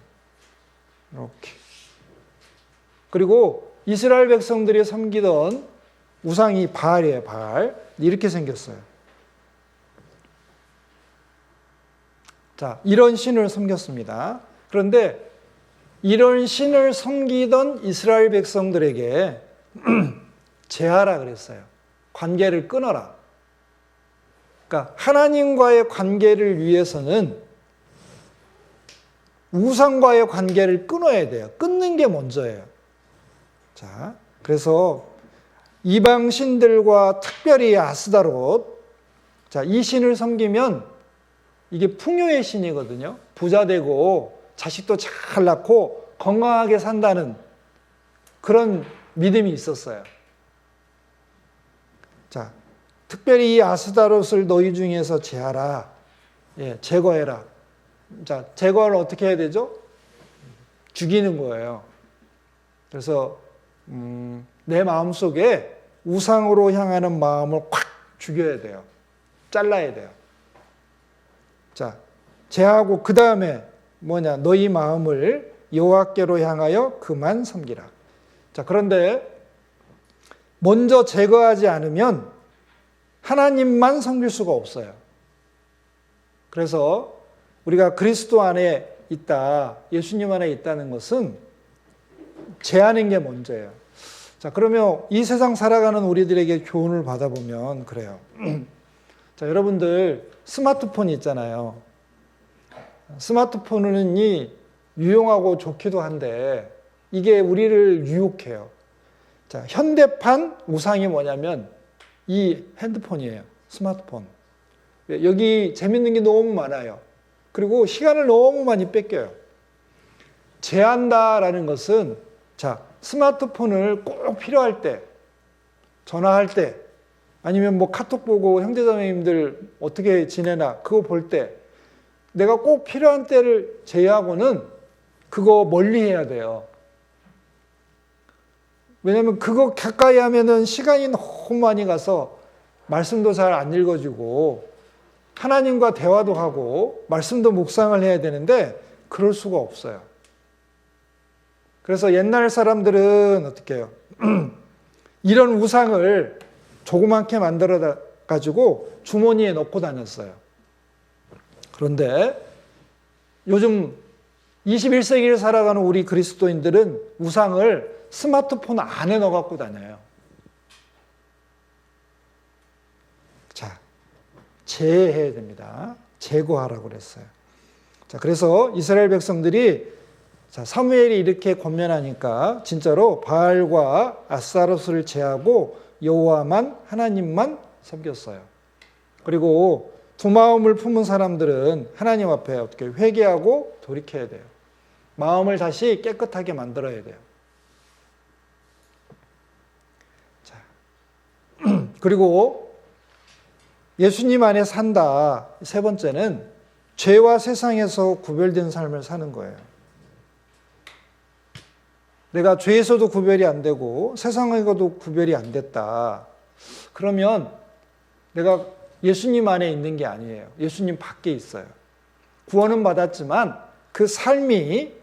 Speaker 1: 이렇게. 그리고 이스라엘 백성들이 섬기던 우상이 바알이에요. 바알. 이렇게 생겼어요. 자, 이런 신을 섬겼습니다. 그런데 이런 신을 섬기던 이스라엘 백성들에게 제하라 그랬어요. 관계를 끊어라. 그러니까 하나님과의 관계를 위해서는 우상과의 관계를 끊어야 돼요. 끊는 게 먼저예요. 자, 그래서 이방 신들과 특별히 아스다롯, 자, 이 신을 섬기면 이게 풍요의 신이거든요. 부자 되고 자식도 잘 낳고 건강하게 산다는 그런 믿음이 있었어요. 자, 특별히 이 아스다롯을 너희 중에서 제하라. 제거해라. 자, 제거를 어떻게 해야 되죠? 죽이는 거예요. 그래서 내 마음속에 우상으로 향하는 마음을 확 죽여야 돼요. 잘라야 돼요. 자, 제하고 그 다음에 뭐냐? 너희 마음을 여호와께로 향하여 그만 섬기라. 자, 그런데 먼저 제거하지 않으면 하나님만 섬길 수가 없어요. 그래서 우리가 그리스도 안에 있다, 예수님 안에 있다는 것은 제하는 게 먼저예요. 자, 그러면 이 세상 살아가는 우리들에게 교훈을 받아보면 그래요. 자, 여러분들 스마트폰이 있잖아요. 스마트폰이 유용하고 좋기도 한데 이게 우리를 유혹해요. 자, 현대판 우상이 뭐냐면 이 핸드폰이에요. 스마트폰. 여기 재밌는 게 너무 많아요. 그리고 시간을 너무 많이 뺏겨요. 제한다라는 것은 자, 스마트폰을 꼭 필요할 때, 전화할 때, 아니면 뭐 카톡 보고 형제자매님들 어떻게 지내나 그거 볼 때 내가 꼭 필요한 때를 제외하고는 그거 멀리 해야 돼요. 왜냐하면 그거 가까이 하면은 시간이 너무 많이 가서 말씀도 잘 안 읽어지고 하나님과 대화도 하고 말씀도 묵상을 해야 되는데 그럴 수가 없어요. 그래서 옛날 사람들은 어떻게 해요? 이런 우상을 조그맣게 만들어 가지고 주머니에 넣고 다녔어요. 그런데 요즘 21세기를 살아가는 우리 그리스도인들은 우상을 스마트폰 안에 넣어 갖고 다녀요. 자, 제해해야 됩니다. 제거하라고 그랬어요. 자, 그래서 이스라엘 백성들이 자, 사무엘이 이렇게 권면하니까 진짜로 바알과 아스타로스를 제하고 여호와만 하나님만 섬겼어요. 그리고 두 마음을 품은 사람들은 하나님 앞에 어떻게 회개하고 돌이켜야 돼요. 마음을 다시 깨끗하게 만들어야 돼요. 자, 그리고 예수님 안에 산다. 세 번째는 죄와 세상에서 구별된 삶을 사는 거예요. 내가 죄에서도 구별이 안 되고 세상에서도 구별이 안 됐다. 그러면 내가 예수님 안에 있는 게 아니에요. 예수님 밖에 있어요. 구원은 받았지만 그 삶이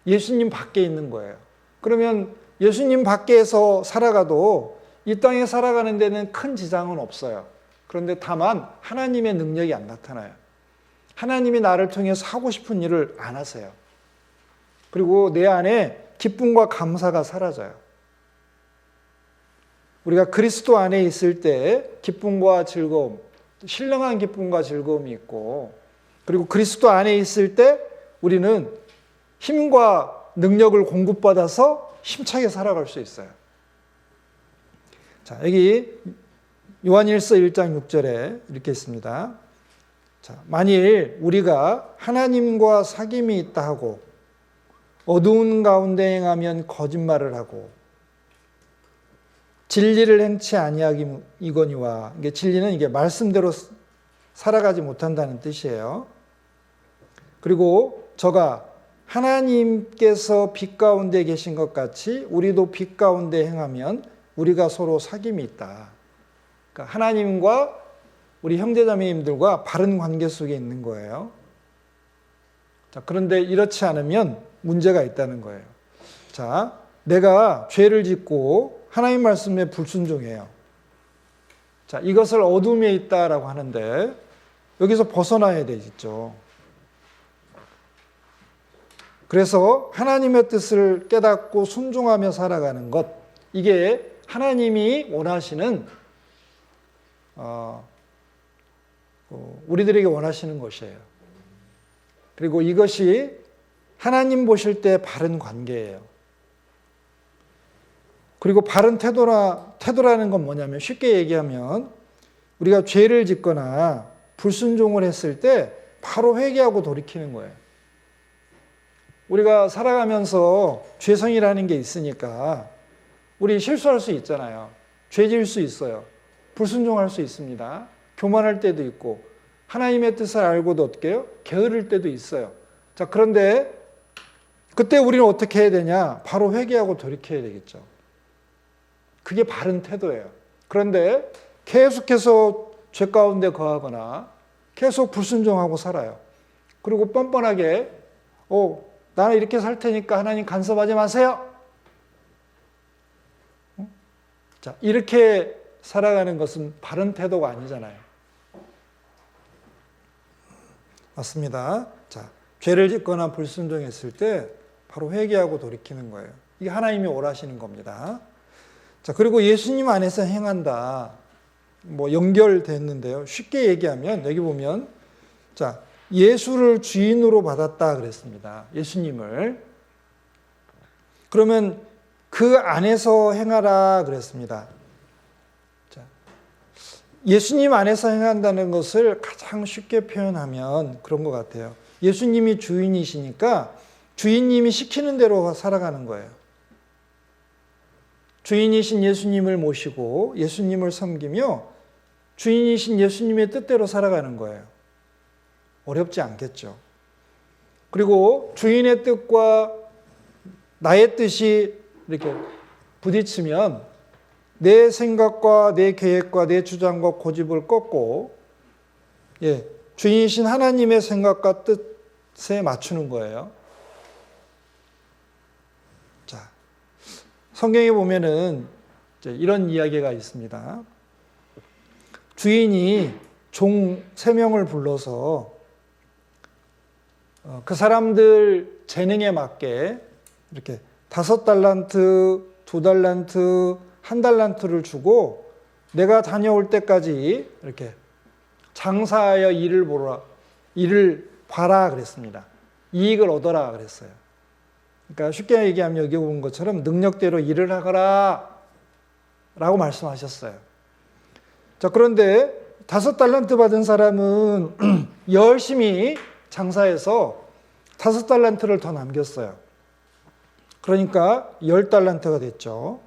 Speaker 1: 예수님 밖에 있는 거예요. 그러면 예수님 밖에서 살아가도 이 땅에 살아가는 데는 큰 지장은 없어요. 그런데 다만 하나님의 능력이 안 나타나요. 하나님이 나를 통해서 하고 싶은 일을 안 하세요. 그리고 내 안에 기쁨과 감사가 사라져요. 우리가 그리스도 안에 있을 때 기쁨과 즐거움, 신령한 기쁨과 즐거움이 있고, 그리고 그리스도 안에 있을 때 우리는 힘과 능력을 공급받아서 힘차게 살아갈 수 있어요. 자, 여기 요한일서 1장 6절에 이렇게 있습니다. 자, 만일 우리가 하나님과 사귐이 있다 하고 어두운 가운데 행하면 거짓말을 하고 진리를 행치 아니하기거니와, 이게 진리는 이게 말씀대로 살아가지 못한다는 뜻이에요. 그리고 저가 하나님께서 빛 가운데 계신 것 같이 우리도 빛 가운데 행하면 우리가 서로 사귐이 있다. 그러니까 하나님과 우리 형제자매님들과 바른 관계 속에 있는 거예요. 자, 그런데 이렇지 않으면 문제가 있다는 거예요. 자, 내가 죄를 짓고 하나님 말씀에 불순종해요. 자, 이것을 어둠에 있다라고 하는데 여기서 벗어나야 되겠죠. 그래서 하나님의 뜻을 깨닫고 순종하며 살아가는 것, 이게 하나님이 원하시는 우리들에게 원하시는 것이에요. 그리고 이것이 하나님 보실 때 바른 관계예요. 그리고 바른 태도라는 건 뭐냐면 쉽게 얘기하면 우리가 죄를 짓거나 불순종을 했을 때 바로 회개하고 돌이키는 거예요. 우리가 살아가면서 죄성이라는 게 있으니까 우리 실수할 수 있잖아요. 죄 지을 수 있어요. 불순종할 수 있습니다. 교만할 때도 있고 하나님의 뜻을 알고도 어떻게 해요? 게으를 때도 있어요. 자, 그런데 그때 우리는 어떻게 해야 되냐? 바로 회개하고 돌이켜야 되겠죠. 그게 바른 태도예요. 그런데 계속해서 죄 가운데 거하거나 계속 불순종하고 살아요. 그리고 뻔뻔하게 나는 이렇게 살 테니까 하나님 간섭하지 마세요. 자, 이렇게 살아가는 것은 바른 태도가 아니잖아요. 맞습니다. 자, 죄를 짓거나 불순종했을 때 바로 회개하고 돌이키는 거예요. 이게 하나님이 원하시는 겁니다. 자, 그리고 예수님 안에서 행한다. 뭐 연결됐는데요. 쉽게 얘기하면 여기 보면 자, 예수를 주인으로 받았다 그랬습니다. 예수님을. 그러면 그 안에서 행하라 그랬습니다. 자, 예수님 안에서 행한다는 것을 가장 쉽게 표현하면 그런 것 같아요. 예수님이 주인이시니까 주인님이 시키는 대로 살아가는 거예요. 주인이신 예수님을 모시고 예수님을 섬기며 주인이신 예수님의 뜻대로 살아가는 거예요. 어렵지 않겠죠. 그리고 주인의 뜻과 나의 뜻이 이렇게 부딪히면 내 생각과 내 계획과 내 주장과 고집을 꺾고 주인이신 하나님의 생각과 뜻에 맞추는 거예요. 자, 성경에 보면은 이런 이야기가 있습니다. 주인이 종 3명을 불러서 그 사람들 재능에 맞게 이렇게 5달란트, 2달란트, 1달란트를 주고 내가 다녀올 때까지 이렇게 장사하여 일을 봐라 그랬습니다. 이익을 얻어라 그랬어요. 그러니까 쉽게 얘기하면 여기 본 것처럼 능력대로 일을 하거라 라고 말씀하셨어요. 자, 그런데 5달란트 받은 사람은 열심히 장사해서 5달란트를 더 남겼어요. 그러니까 10달란트가 됐죠.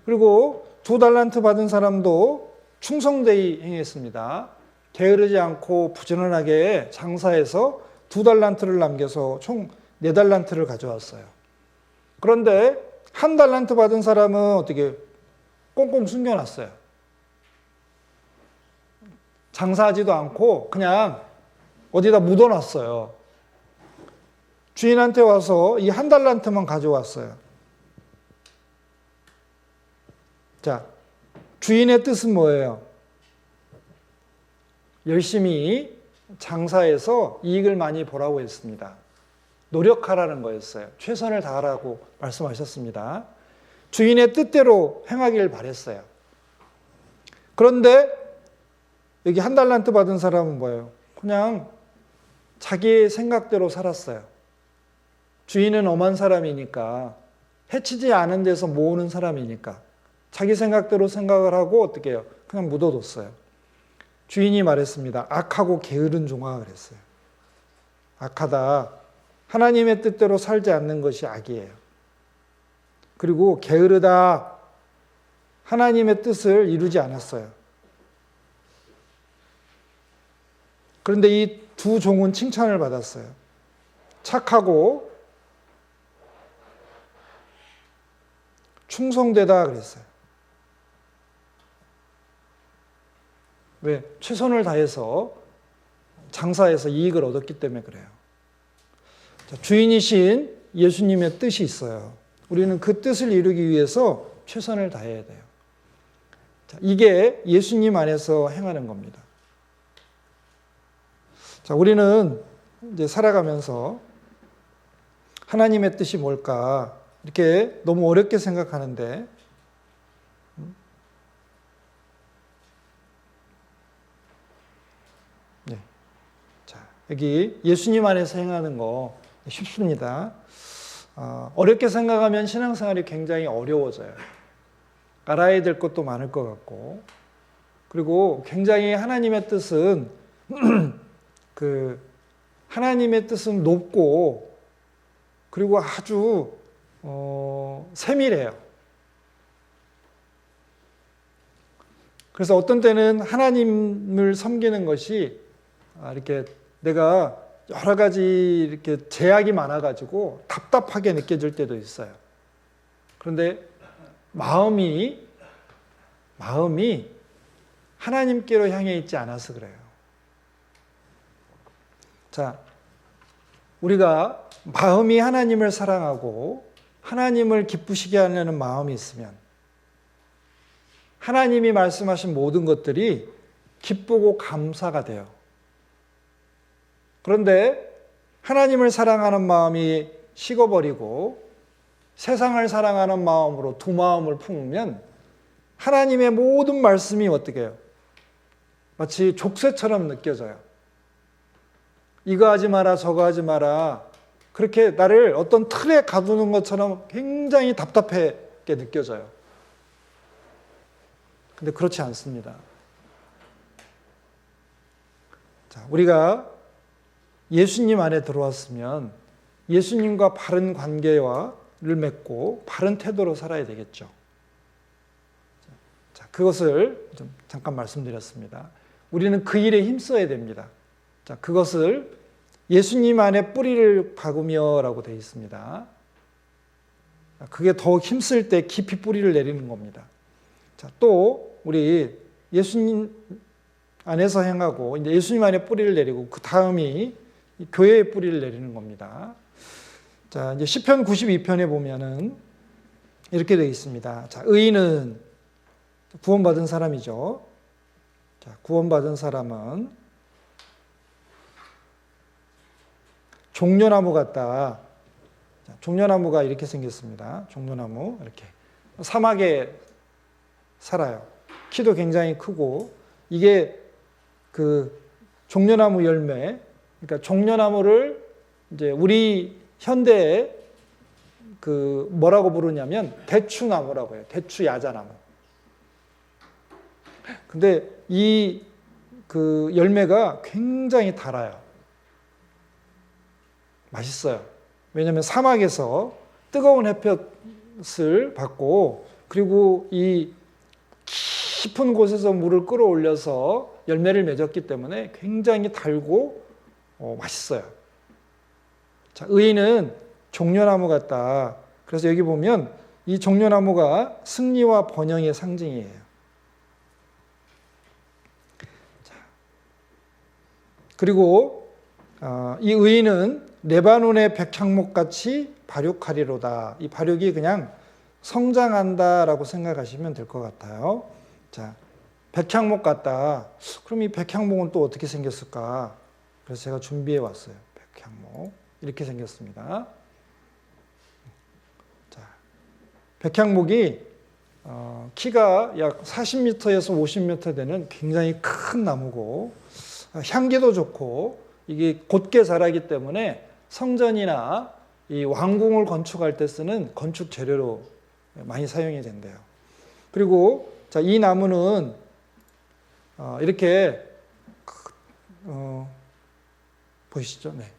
Speaker 1: 그리고 2달란트 받은 사람도 충성되이 행했습니다. 게으르지 않고 부지런하게 장사해서 2달란트를 남겨서 총 4달란트를 가져왔어요. 그런데 1달란트 받은 사람은 어떻게 꽁꽁 숨겨놨어요. 장사하지도 않고 그냥 어디다 묻어놨어요. 주인한테 와서 이 1달란트만 가져왔어요. 자, 주인의 뜻은 뭐예요? 열심히 장사해서 이익을 많이 보라고 했습니다. 노력하라는 거였어요. 최선을 다하라고 말씀하셨습니다. 주인의 뜻대로 행하길 바랬어요. 그런데 여기 1달란트 받은 사람은 뭐예요? 그냥 자기의 생각대로 살았어요. 주인은 엄한 사람이니까, 해치지 않은 데서 모으는 사람이니까 자기 생각대로 생각을 하고 어떻게 해요? 그냥 묻어뒀어요. 주인이 말했습니다. 악하고 게으른 종아 그랬어요. 악하다. 하나님의 뜻대로 살지 않는 것이 악이에요. 그리고 게으르다. 하나님의 뜻을 이루지 않았어요. 그런데 이 두 종은 칭찬을 받았어요. 착하고 충성되다 그랬어요. 왜? 최선을 다해서 장사해서 이익을 얻었기 때문에 그래요. 자, 주인이신 예수님의 뜻이 있어요. 우리는 그 뜻을 이루기 위해서 최선을 다해야 돼요. 자, 이게 예수님 안에서 행하는 겁니다. 자, 우리는 이제 살아가면서 하나님의 뜻이 뭘까? 이렇게 너무 어렵게 생각하는데, 네. 자, 여기 예수님 안에서 행하는 거 쉽습니다. 어렵게 생각하면 신앙생활이 굉장히 어려워져요. 알아야 될 것도 많을 것 같고, 그리고 굉장히 하나님의 뜻은 하나님의 뜻은 높고, 그리고 아주 세밀해요. 그래서 어떤 때는 하나님을 섬기는 것이 이렇게 내가 여러 가지 이렇게 제약이 많아가지고 답답하게 느껴질 때도 있어요. 그런데 마음이 하나님께로 향해 있지 않아서 그래요. 자, 우리가 마음이 하나님을 사랑하고 하나님을 기쁘시게 하려는 마음이 있으면 하나님이 말씀하신 모든 것들이 기쁘고 감사가 돼요. 그런데 하나님을 사랑하는 마음이 식어버리고 세상을 사랑하는 마음으로 두 마음을 품으면 하나님의 모든 말씀이 어떻게 해요? 마치 족쇄처럼 느껴져요. 이거 하지 마라, 저거 하지 마라. 그렇게 나를 어떤 틀에 가두는 것처럼 굉장히 답답하게 느껴져요. 근데 그렇지 않습니다. 자, 우리가 예수님 안에 들어왔으면 예수님과 바른 관계를 맺고 바른 태도로 살아야 되겠죠. 자, 그것을 좀 잠깐 말씀드렸습니다. 우리는 그 일에 힘써야 됩니다. 자, 그것을 예수님 안에 뿌리를 박으며라고 되어 있습니다. 그게 더 힘쓸 때 깊이 뿌리를 내리는 겁니다. 자, 또 우리 예수님 안에서 행하고 이제 예수님 안에 뿌리를 내리고 그 다음이 교회에 뿌리를 내리는 겁니다. 자, 이제 시편 92편에 보면은 이렇게 되어 있습니다. 자, 의인은 구원받은 사람이죠. 자, 구원받은 사람은 종려나무 같다. 자, 종려나무가 이렇게 생겼습니다. 종려나무 이렇게 사막에 살아요. 키도 굉장히 크고 이게 그 종려나무 열매, 그러니까 종려나무를 이제 우리 현대에 그 뭐라고 부르냐면 대추나무라고 해요. 대추 야자나무. 근데 이 그 열매가 굉장히 달아요. 맛있어요. 왜냐하면 사막에서 뜨거운 햇볕을 받고 그리고 이 깊은 곳에서 물을 끌어올려서 열매를 맺었기 때문에 굉장히 달고 맛있어요. 자, 의인은 종려나무 같다. 그래서 여기 보면 이 종려나무가 승리와 번영의 상징이에요. 자, 그리고 이 의인은 레바논의 백향목같이 발육하리로다. 이 발육이 그냥 성장한다라고 생각하시면 될 것 같아요. 자, 백향목 같다. 그럼 이 백향목은 또 어떻게 생겼을까? 그래서 제가 준비해 왔어요. 백향목. 이렇게 생겼습니다. 자, 백향목이 키가 약 40m에서 50m 되는 굉장히 큰 나무고 향기도 좋고 이게 곧게 자라기 때문에 성전이나 이 왕궁을 건축할 때 쓰는 건축 재료로 많이 사용이 된대요. 그리고 자, 이 나무는 이렇게 보이시죠? 네.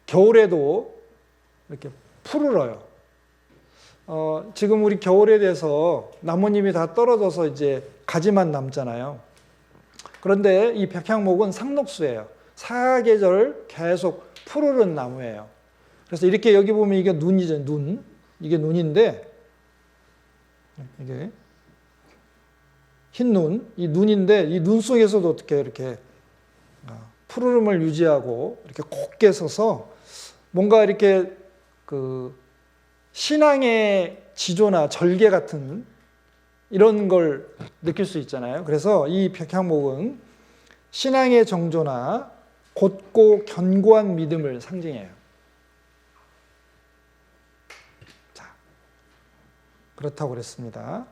Speaker 1: 겨울에도 이렇게 푸르러요. 지금 우리 겨울에 대해서 나뭇잎이 다 떨어져서 이제 가지만 남잖아요. 그런데 이 백향목은 상록수예요. 사계절 계속 푸르른 나무예요. 그래서 이렇게 여기 보면 이게 눈이죠, 눈. 이게 눈인데, 이게 흰 눈, 이 눈인데, 이 눈 속에서도 어떻게 이렇게 푸르름을 유지하고 이렇게 곱게 서서 뭔가 이렇게 그 신앙의 지조나 절개 같은 이런 걸 느낄 수 있잖아요. 그래서 이 백향목은 신앙의 정조나 곧고 견고한 믿음을 상징해요. 자, 그렇다고 그랬습니다.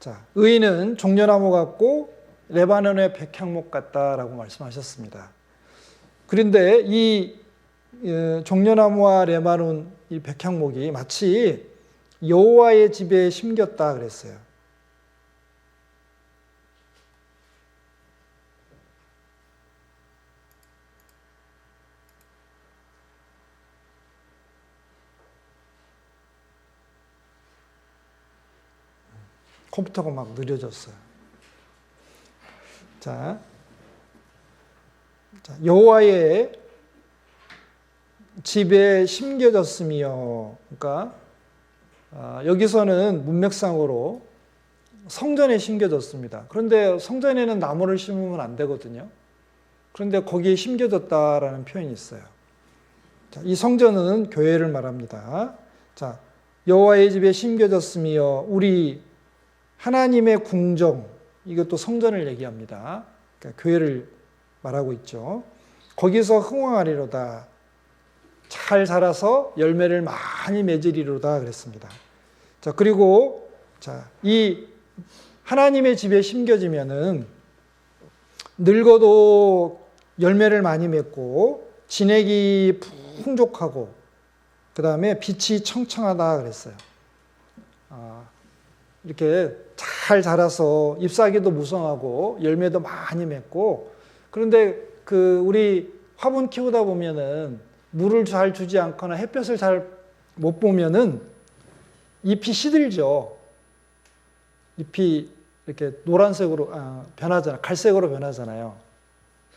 Speaker 1: 자, 의인은 종려나무 같고 레바논의 백향목 같다라고 말씀하셨습니다. 그런데 이 종려나무와 레바논 이 백향목이 마치 여호와의 집에 심겼다 그랬어요. 컴퓨터가 막 느려졌어요. 자, 여호와의 집에 심겨졌으며, 그러니까 여기서는 문맥상으로 성전에 심겨졌습니다. 그런데 성전에는 나무를 심으면 안 되거든요. 그런데 거기에 심겨졌다라는 표현이 있어요. 자, 이 성전은 교회를 말합니다. 자, 여호와의 집에 심겨졌으며 우리 하나님의 궁정, 이것도 성전을 얘기합니다. 그러니까 교회를 말하고 있죠. 거기서 흥왕하리로다. 잘 자라서 열매를 많이 맺으리로다 그랬습니다. 자, 그리고 이 하나님의 집에 심겨지면은 늙어도 열매를 많이 맺고 진액이 풍족하고 그 다음에 빛이 청청하다 그랬어요. 이렇게 잘 자라서 잎사귀도 무성하고 열매도 많이 맺고, 그런데 우리 화분 키우다 보면은 물을 잘 주지 않거나 햇볕을 잘 못 보면은 잎이 시들죠. 잎이 이렇게 노란색으로 변하잖아요. 갈색으로 변하잖아요.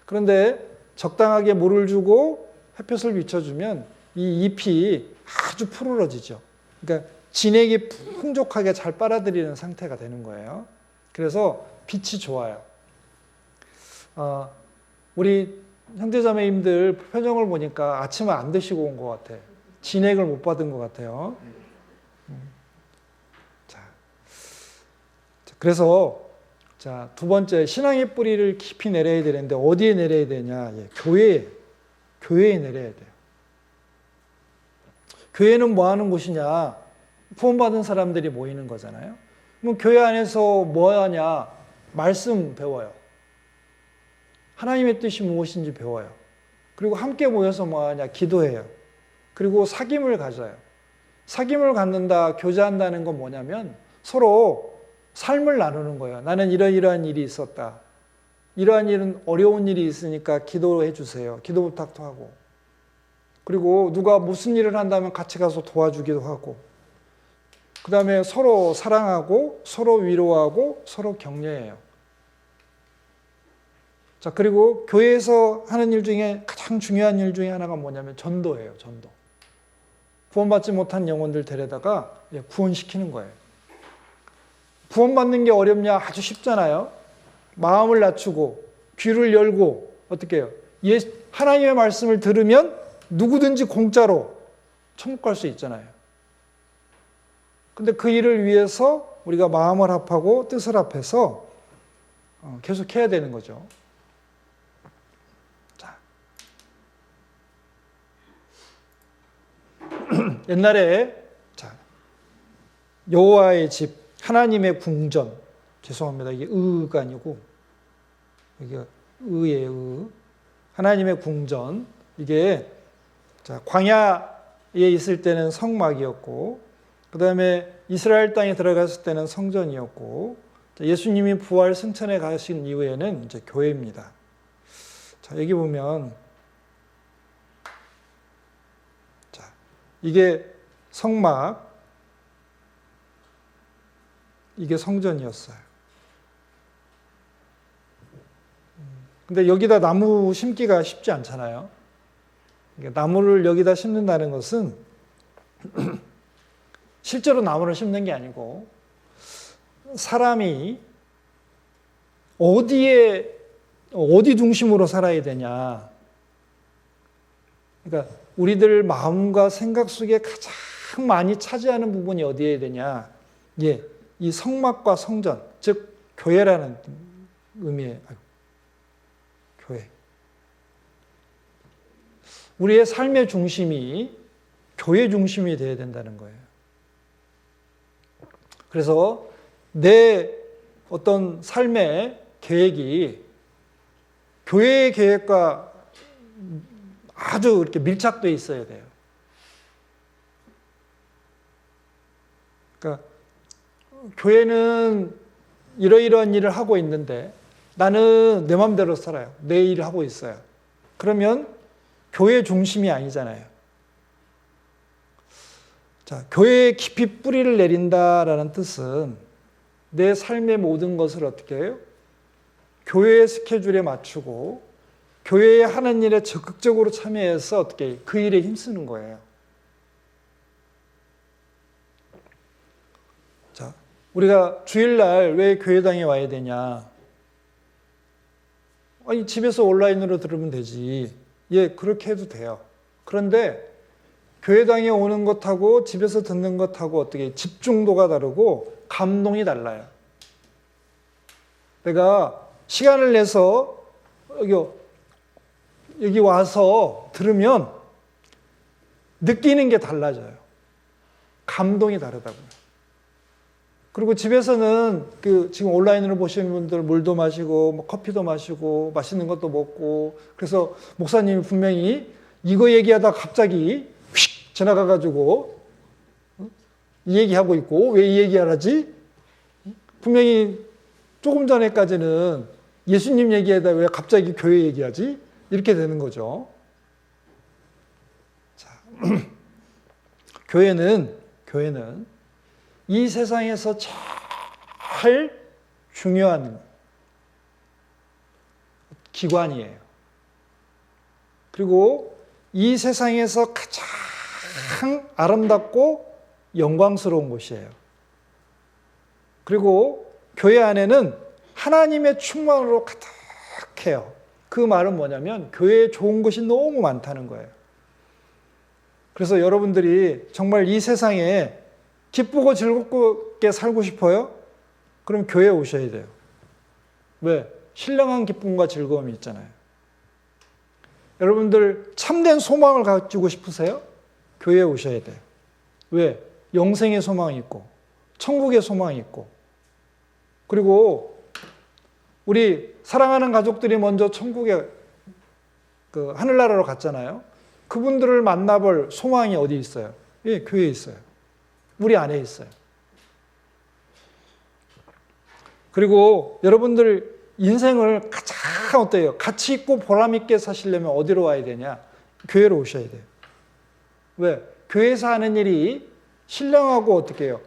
Speaker 1: 그런데 적당하게 물을 주고 햇볕을 비춰주면 이 잎이 아주 푸르러지죠. 그러니까 진액이 풍족하게 잘 빨아들이는 상태가 되는 거예요. 그래서 빛이 좋아요. 우리 형제자매님들 표정을 보니까 아침을 안 드시고 온 것 같아. 진액을 못 받은 것 같아요. 그래서 두 번째, 신앙의 뿌리를 깊이 내려야 되는데 어디에 내려야 되냐? 교회에 내려야 돼요. 교회는 뭐 하는 곳이냐? 구원받은 사람들이 모이는 거잖아요. 그럼 교회 안에서 뭐 하냐? 말씀 배워요. 하나님의 뜻이 무엇인지 배워요. 그리고 함께 모여서 뭐 하냐? 기도해요. 그리고 사귐을 가져요. 사귐을 갖는다, 교제한다는 건 뭐냐면 서로 삶을 나누는 거예요. 나는 이러이러한 일이 있었다. 이러한 일은 어려운 일이 있으니까 기도해 주세요. 기도 부탁도 하고. 그리고 누가 무슨 일을 한다면 같이 가서 도와주기도 하고. 그 다음에 서로 사랑하고 서로 위로하고 서로 격려해요. 자, 그리고 교회에서 하는 일 중에 가장 중요한 일 중에 하나가 뭐냐면 전도예요. 전도. 구원받지 못한 영혼들 데려다가 구원시키는 거예요. 구원받는 게 어렵냐? 아주 쉽잖아요. 마음을 낮추고 귀를 열고 어떻게 해요? 하나님의 말씀을 들으면 누구든지 공짜로 천국 갈 수 있잖아요. 근데 그 일을 위해서 우리가 마음을 합하고 뜻을 합해서 계속 해야 되는 거죠. 자. 옛날에 여호와의 집, 하나님의 궁전, 죄송합니다. 이게 의가 아니고 여기가 의예요. 하나님의 궁전, 이게 광야에 있을 때는 성막이었고, 그 다음에 이스라엘 땅에 들어갔을 때는 성전이었고, 예수님이 부활 승천에 가신 이후에는 이제 교회입니다. 자, 여기 보면, 이게 성막, 이게 성전이었어요. 근데 여기다 나무 심기가 쉽지 않잖아요. 나무를 여기다 심는다는 것은 실제로 나무를 심는 게 아니고 사람이 어디 중심으로 살아야 되냐. 그러니까 우리들 마음과 생각 속에 가장 많이 차지하는 부분이 어디에 되냐. 이 성막과 성전, 즉 교회라는 의미의 교회. 우리의 삶의 중심이 교회 중심이 되어야 된다는 거예요. 그래서 내 어떤 삶의 계획이 교회의 계획과 아주 이렇게 밀착되어 있어야 돼요. 그러니까 교회는 이러이러한 일을 하고 있는데 나는 내 마음대로 살아요. 내 일을 하고 있어요. 그러면 교회 중심이 아니잖아요. 자, 교회에 깊이 뿌리를 내린다라는 뜻은 내 삶의 모든 것을 어떻게 해요? 교회의 스케줄에 맞추고 교회에 하는 일에 적극적으로 참여해서 어떻게 그 일에 힘쓰는 거예요. 자, 우리가 주일날 왜 교회당에 와야 되냐? 아니, 집에서 온라인으로 들으면 되지. 그렇게 해도 돼요. 그런데 교회당에 오는 것하고 집에서 듣는 것하고 어떻게 집중도가 다르고 감동이 달라요. 내가 시간을 내서 여기 와서 들으면 느끼는 게 달라져요. 감동이 다르다고요. 그리고 집에서는 지금 온라인으로 보시는 분들 물도 마시고 뭐 커피도 마시고 맛있는 것도 먹고, 그래서 목사님이 분명히 이거 얘기하다 갑자기 휙 지나가가지고 이 얘기하고 있고, 왜 이 얘기하지? 분명히 조금 전에까지는 예수님 얘기하다 왜 갑자기 교회 얘기하지? 이렇게 되는 거죠. 자, 교회는 이 세상에서 제일 중요한 기관이에요. 그리고 이 세상에서 가장 아름답고 영광스러운 곳이에요. 그리고 교회 안에는 하나님의 충만으로 가득해요. 그 말은 뭐냐면 교회에 좋은 것이 너무 많다는 거예요. 그래서 여러분들이 정말 이 세상에 기쁘고 즐겁게 살고 싶어요? 그럼 교회에 오셔야 돼요. 왜? 신령한 기쁨과 즐거움이 있잖아요. 여러분들 참된 소망을 가지고 싶으세요? 교회에 오셔야 돼요. 왜? 영생의 소망이 있고 천국의 소망이 있고, 그리고 우리 사랑하는 가족들이 먼저 천국에 하늘나라로 갔잖아요. 그분들을 만나볼 소망이 어디 있어요? 예, 교회에 있어요. 우리 안에 있어요. 그리고 여러분들 인생을 가장 어때요? 가치 있고 보람 있게 사시려면 어디로 와야 되냐? 교회로 오셔야 돼요. 왜? 교회에서 하는 일이 신령하고 어떻게 해요?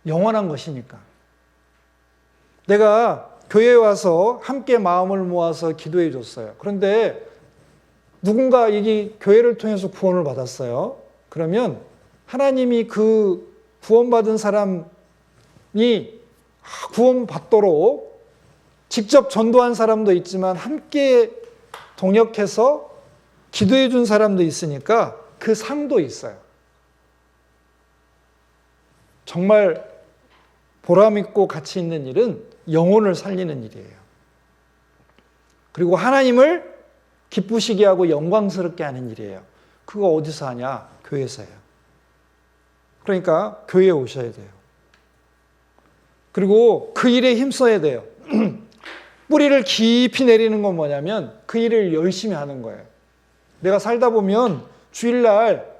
Speaker 1: 영원한 것이니까. 내가 교회에 와서 함께 마음을 모아서 기도해 줬어요. 그런데 누군가 이 교회를 통해서 구원을 받았어요. 그러면 하나님이 그 구원받은 사람이 구원받도록 직접 전도한 사람도 있지만 함께 동역해서 기도해 준 사람도 있으니까 그 상도 있어요. 정말 보람 있고 가치 있는 일은 영혼을 살리는 일이에요. 그리고 하나님을 기쁘시게 하고 영광스럽게 하는 일이에요. 그거 어디서 하냐? 교회에서 해요. 그러니까 교회에 오셔야 돼요. 그리고 그 일에 힘써야 돼요. 뿌리를 깊이 내리는 건 뭐냐면 그 일을 열심히 하는 거예요. 내가 살다 보면 주일날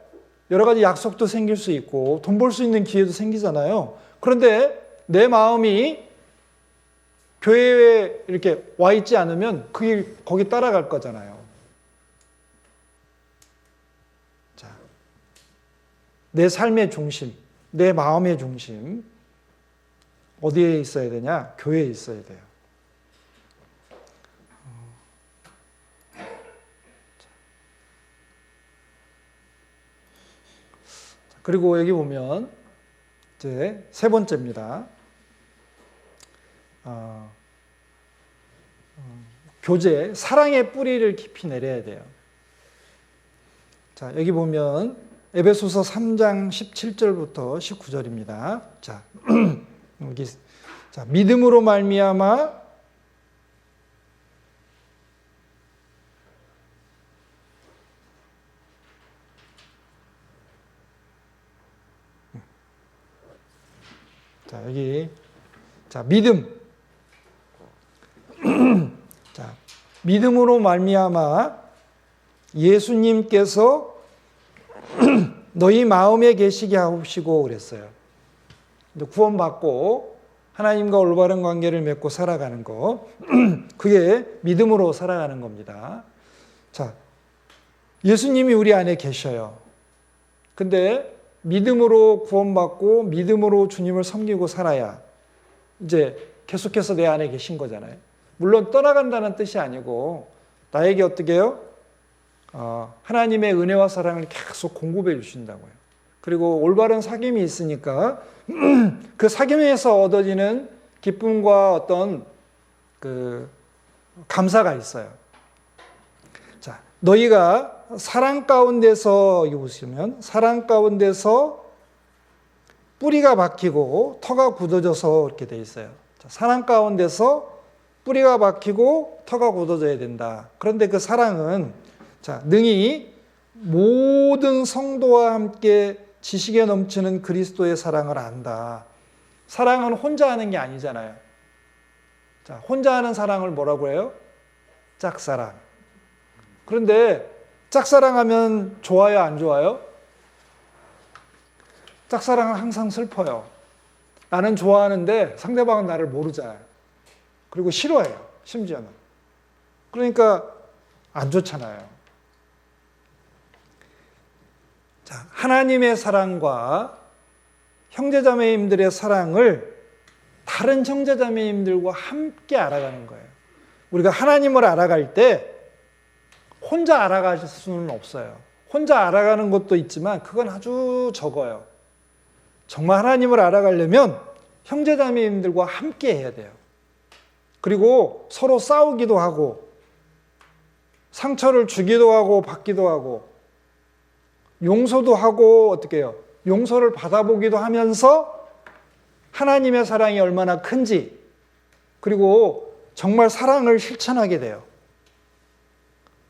Speaker 1: 여러 가지 약속도 생길 수 있고 돈 벌 수 있는 기회도 생기잖아요. 그런데 내 마음이 교회에 이렇게 와 있지 않으면 그 일 거기 따라갈 거잖아요. 자, 내 삶의 중심, 내 마음의 중심 어디에 있어야 되냐? 교회에 있어야 돼요. 그리고 여기 보면 이제 세 번째입니다. 교제, 사랑의 뿌리를 깊이 내려야 돼요. 자, 여기 보면 에베소서 3장 17절부터 19절입니다. 자, 여기 자, 믿음으로 말미암아 자, 여기 자, 믿음. 자, 믿음으로 말미암아 예수님께서 너희 마음에 계시게 하시고 그랬어요. 구원받고 하나님과 올바른 관계를 맺고 살아가는 거. 그게 믿음으로 살아가는 겁니다. 자, 예수님이 우리 안에 계셔요. 근데 믿음으로 구원받고 믿음으로 주님을 섬기고 살아야 이제 계속해서 내 안에 계신 거잖아요. 물론 떠나간다는 뜻이 아니고 나에게 어떻게 해요? 하나님의 은혜와 사랑을 계속 공급해 주신다고요. 그리고 올바른 사귐이 있으니까 그 사귐에서 얻어지는 기쁨과 어떤 그 감사가 있어요. 자, 너희가 사랑 가운데서 여기 보시면 사랑 가운데서 뿌리가 박히고 터가 굳어져서 이렇게 돼 있어요. 자, 사랑 가운데서 뿌리가 박히고 터가 굳어져야 된다. 그런데 그 사랑은 자, 능히 모든 성도와 함께 지식에 넘치는 그리스도의 사랑을 안다. 사랑은 혼자 하는 게 아니잖아요. 자, 혼자 하는 사랑을 뭐라고 해요? 짝사랑. 그런데 짝사랑하면 좋아요, 안 좋아요? 짝사랑은 항상 슬퍼요. 나는 좋아하는데 상대방은 나를 모르잖아요. 그리고 싫어해요, 심지어는. 그러니까 안 좋잖아요. 자, 하나님의 사랑과 형제자매님들의 사랑을 다른 형제자매님들과 함께 알아가는 거예요. 우리가 하나님을 알아갈 때 혼자 알아갈 수는 없어요. 혼자 알아가는 것도 있지만 그건 아주 적어요. 정말 하나님을 알아가려면 형제자매님들과 함께 해야 돼요. 그리고 서로 싸우기도 하고 상처를 주기도 하고 받기도 하고 용서도 하고 어떻게 해요? 용서를 받아보기도 하면서 하나님의 사랑이 얼마나 큰지 그리고 정말 사랑을 실천하게 돼요.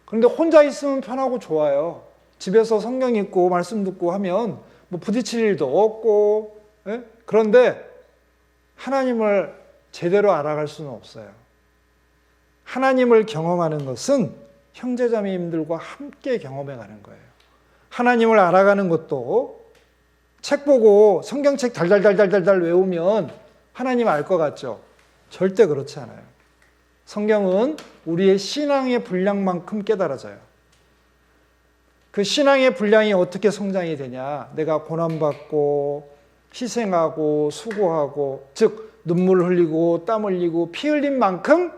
Speaker 1: 그런데 혼자 있으면 편하고 좋아요. 집에서 성경 읽고 말씀 듣고 하면 뭐 부딪힐 일도 없고 그런데 하나님을 제대로 알아갈 수는 없어요. 하나님을 경험하는 것은 형제자매님들과 함께 경험해 가는 거예요. 하나님을 알아가는 것도 책 보고 성경책 달달달달달달 외우면 하나님 알 것 같죠? 절대 그렇지 않아요. 성경은 우리의 신앙의 분량만큼 깨달아져요. 그 신앙의 분량이 어떻게 성장이 되냐? 내가 고난받고 희생하고 수고하고 즉 눈물 흘리고 땀 흘리고 피 흘린 만큼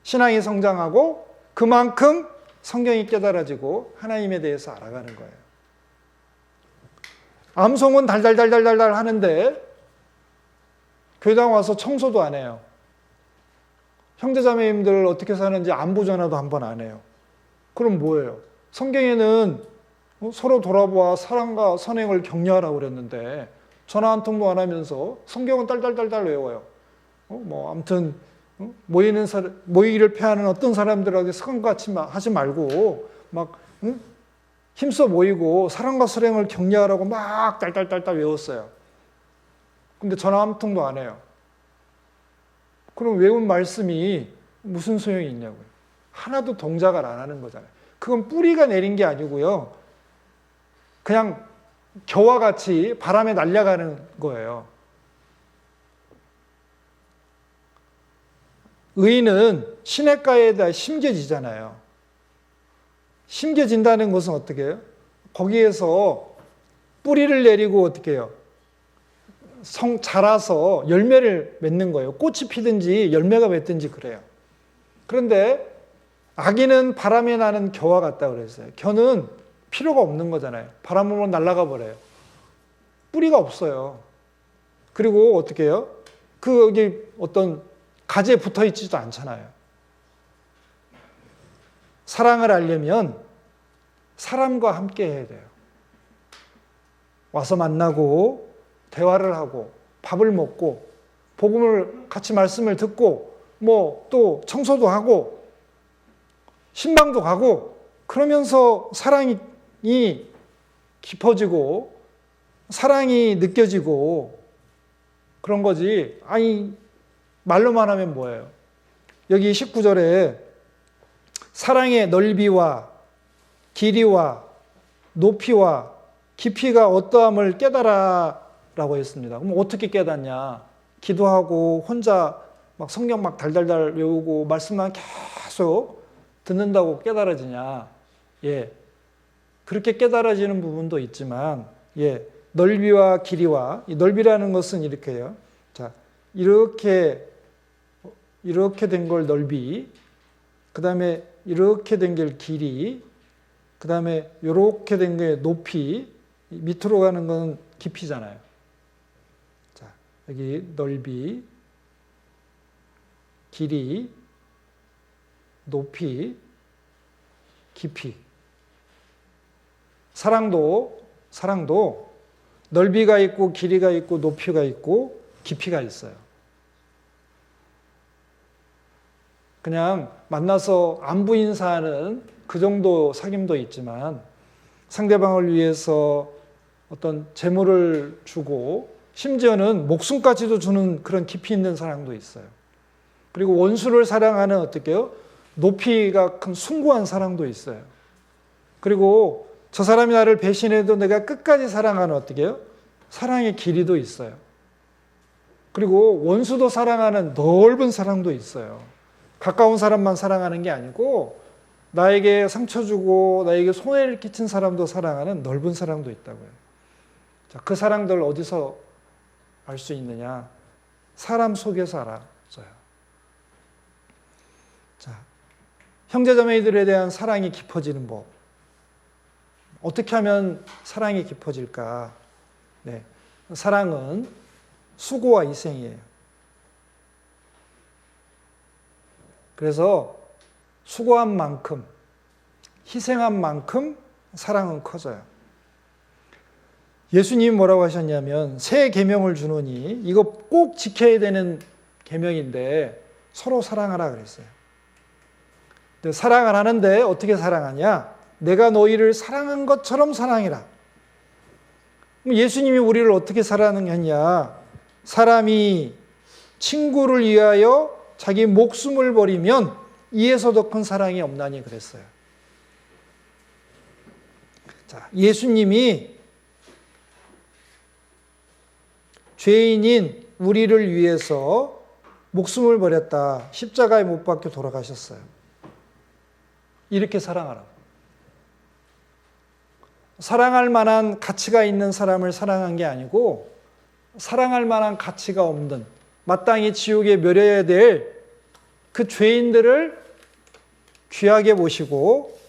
Speaker 1: 신앙이 성장하고 그만큼 성경이 깨달아지고 하나님에 대해서 알아가는 거예요. 암송은 달달달달달 하는데 교회당 와서 청소도 안 해요. 형제자매님들 어떻게 사는지 안부 전화도 한 번 안 해요. 그럼 뭐예요? 성경에는 서로 돌아보아 사랑과 선행을 격려하라고 그랬는데 전화 한 통도 안 하면서 성경은 딸딸딸딸 외워요. 아무튼 모이기를 패하는 어떤 사람들에게 습관같이 하지 말고 막 힘써 모이고 사랑과 선행을 격려하라고 막 딸딸딸딸 외웠어요. 근데 전화 한 통도 안 해요. 그럼 외운 말씀이 무슨 소용이 있냐고요. 하나도 동작을 안 하는 거잖아요. 그건 뿌리가 내린 게 아니고요. 그냥 겨와 같이 바람에 날아가는 거예요. 의인은 시냇가에다 심겨지잖아요. 심겨진다는 것은 어떻게 해요? 거기에서 뿌리를 내리고 어떻게 해요? 자라서 열매를 맺는 거예요. 꽃이 피든지 열매가 맺든지 그래요. 그런데 악인은 바람에 나는 겨와 같다 그랬어요. 겨는 필요가 없는 거잖아요. 바람 불면 날아가 버려요. 뿌리가 없어요. 그리고 어떻게 해요? 여기 어떤 가지에 붙어 있지도 않잖아요. 사랑을 하려면 사람과 함께 해야 돼요. 와서 만나고 대화를 하고 밥을 먹고 복음을 같이 말씀을 듣고 또 청소도 하고 신방도 가고 그러면서 사랑이 깊어지고 사랑이 느껴지고 그런 거지. 아니 말로만 하면 뭐예요? 여기 19절에 사랑의 넓이와 길이와 높이와 깊이가 어떠함을 깨달아라고 했습니다. 그럼 어떻게 깨닫냐? 기도하고 혼자 막 성경 막 달달달 외우고 말씀만 계속 듣는다고 깨달아지냐? 예. 그렇게 깨달아지는 부분도 있지만 넓이와 길이와 이 넓이라는 것은 이렇게 해요. 자, 이렇게 된 걸 넓이, 그 다음에 이렇게 된 게 길이, 그 다음에 이렇게 된 게 높이, 밑으로 가는 건 깊이잖아요. 자, 여기 넓이, 길이, 높이, 깊이. 사랑도 넓이가 있고 길이가 있고 높이가 있고 깊이가 있어요. 그냥 만나서 안부 인사하는 그 정도 사귐도 있지만 상대방을 위해서 어떤 재물을 주고 심지어는 목숨까지도 주는 그런 깊이 있는 사랑도 있어요. 그리고 원수를 사랑하는 어떻게요? 높이가 큰 숭고한 사랑도 있어요. 그리고 저 사람이 나를 배신해도 내가 끝까지 사랑하는 어떻게요? 사랑의 길이도 있어요. 그리고 원수도 사랑하는 넓은 사랑도 있어요. 가까운 사람만 사랑하는 게 아니고 나에게 상처 주고 나에게 손해를 끼친 사람도 사랑하는 넓은 사랑도 있다고요. 자, 그 사랑들 어디서 알 수 있느냐? 사람 속에서 알아줘요. 자, 형제자매들에 대한 사랑이 깊어지는 법. 어떻게 하면 사랑이 깊어질까? 네, 사랑은 수고와 희생이에요. 그래서 수고한 만큼, 희생한 만큼 사랑은 커져요. 예수님이 뭐라고 하셨냐면 새 계명을 주노니 이거 꼭 지켜야 되는 계명인데 서로 사랑하라 그랬어요. 근데 사랑을 하는데 어떻게 사랑하냐? 내가 너희를 사랑한 것처럼 사랑해라. 예수님이 우리를 어떻게 사랑했냐? 사람이 친구를 위하여 자기 목숨을 버리면 이에서 더 큰 사랑이 없나니 그랬어요. 자, 예수님이 죄인인 우리를 위해서 목숨을 버렸다. 십자가에 못 박혀 돌아가셨어요. 이렇게 사랑하라고. 사랑할 만한 가치가 있는 사람을 사랑한 게 아니고 사랑할 만한 가치가 없는 마땅히 지옥에 멸해야 될 그 죄인들을 귀하게 보시고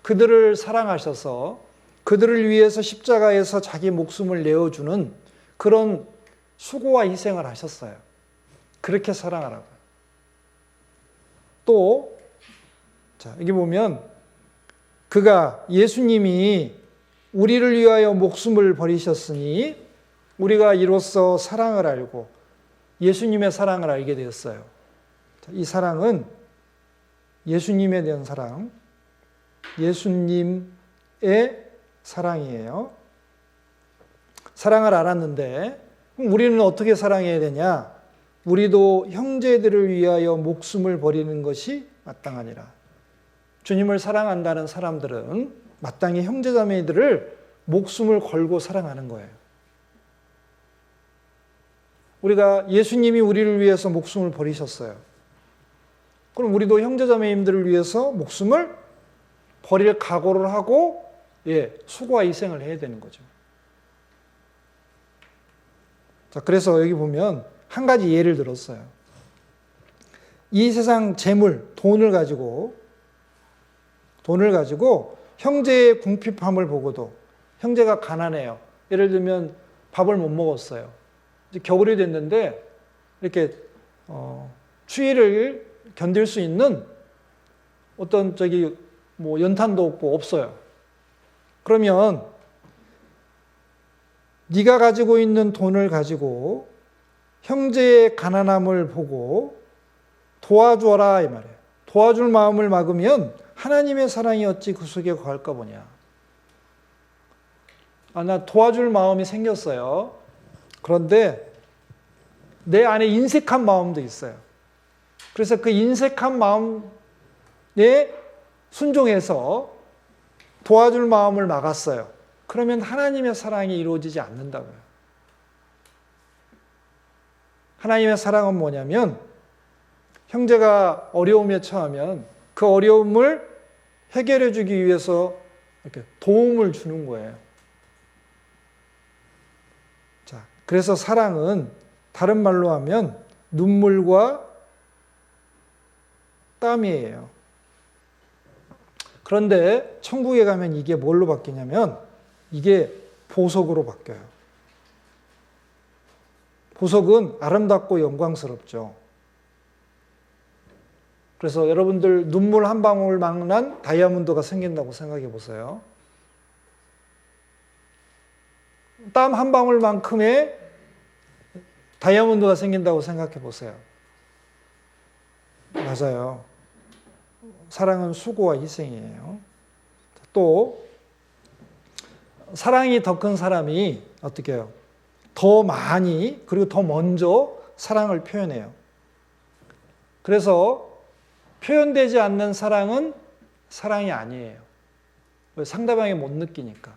Speaker 1: 그들을 사랑하셔서 그들을 위해서 십자가에서 자기 목숨을 내어주는 그런 수고와 희생을 하셨어요. 그렇게 사랑하라고요. 또 자, 여기 보면 그가 예수님이 우리를 위하여 목숨을 버리셨으니 우리가 이로써 사랑을 알고 예수님의 사랑을 알게 되었어요. 이 사랑은 예수님에 대한 사랑, 예수님의 사랑이에요. 사랑을 알았는데 그럼 우리는 어떻게 사랑해야 되냐? 우리도 형제들을 위하여 목숨을 버리는 것이 마땅하니라. 주님을 사랑한다는 사람들은 마땅히 형제자매들을 목숨을 걸고 사랑하는 거예요. 우리가 예수님이 우리를 위해서 목숨을 버리셨어요. 그럼 우리도 형제자매님들을 위해서 목숨을 버릴 각오를 하고 수고와 희생을 해야 되는 거죠. 자, 그래서 여기 보면 한 가지 예를 들었어요. 이 세상 재물, 돈을 가지고 형제의 궁핍함을 보고도 형제가 가난해요. 예를 들면 밥을 못 먹었어요. 이제 겨울이 됐는데 이렇게 추위를 견딜 수 있는 어떤 연탄도 없어요. 그러면 네가 가지고 있는 돈을 가지고 형제의 가난함을 보고 도와줘라 이 말이에요. 도와줄 마음을 막으면 하나님의 사랑이 어찌 그 속에 거할까 보냐. 나 도와줄 마음이 생겼어요. 그런데 내 안에 인색한 마음도 있어요. 그래서 그 인색한 마음에 순종해서 도와줄 마음을 막았어요. 그러면 하나님의 사랑이 이루어지지 않는다고요. 하나님의 사랑은 뭐냐면 형제가 어려움에 처하면 그 어려움을 해결해 주기 위해서 이렇게 도움을 주는 거예요. 자, 그래서 사랑은 다른 말로 하면 눈물과 땀이에요. 그런데 천국에 가면 이게 뭘로 바뀌냐면 이게 보석으로 바뀌어요. 보석은 아름답고 영광스럽죠. 그래서 여러분들 눈물 한 방울만한 다이아몬드가 생긴다고 생각해 보세요. 땀 한 방울만큼의 다이아몬드가 생긴다고 생각해 보세요. 맞아요. 사랑은 수고와 희생이에요. 또 사랑이 더 큰 사람이 어떻게 해요? 더 많이 그리고 더 먼저 사랑을 표현해요. 그래서 표현되지 않는 사랑은 사랑이 아니에요. 왜? 상대방이 못 느끼니까.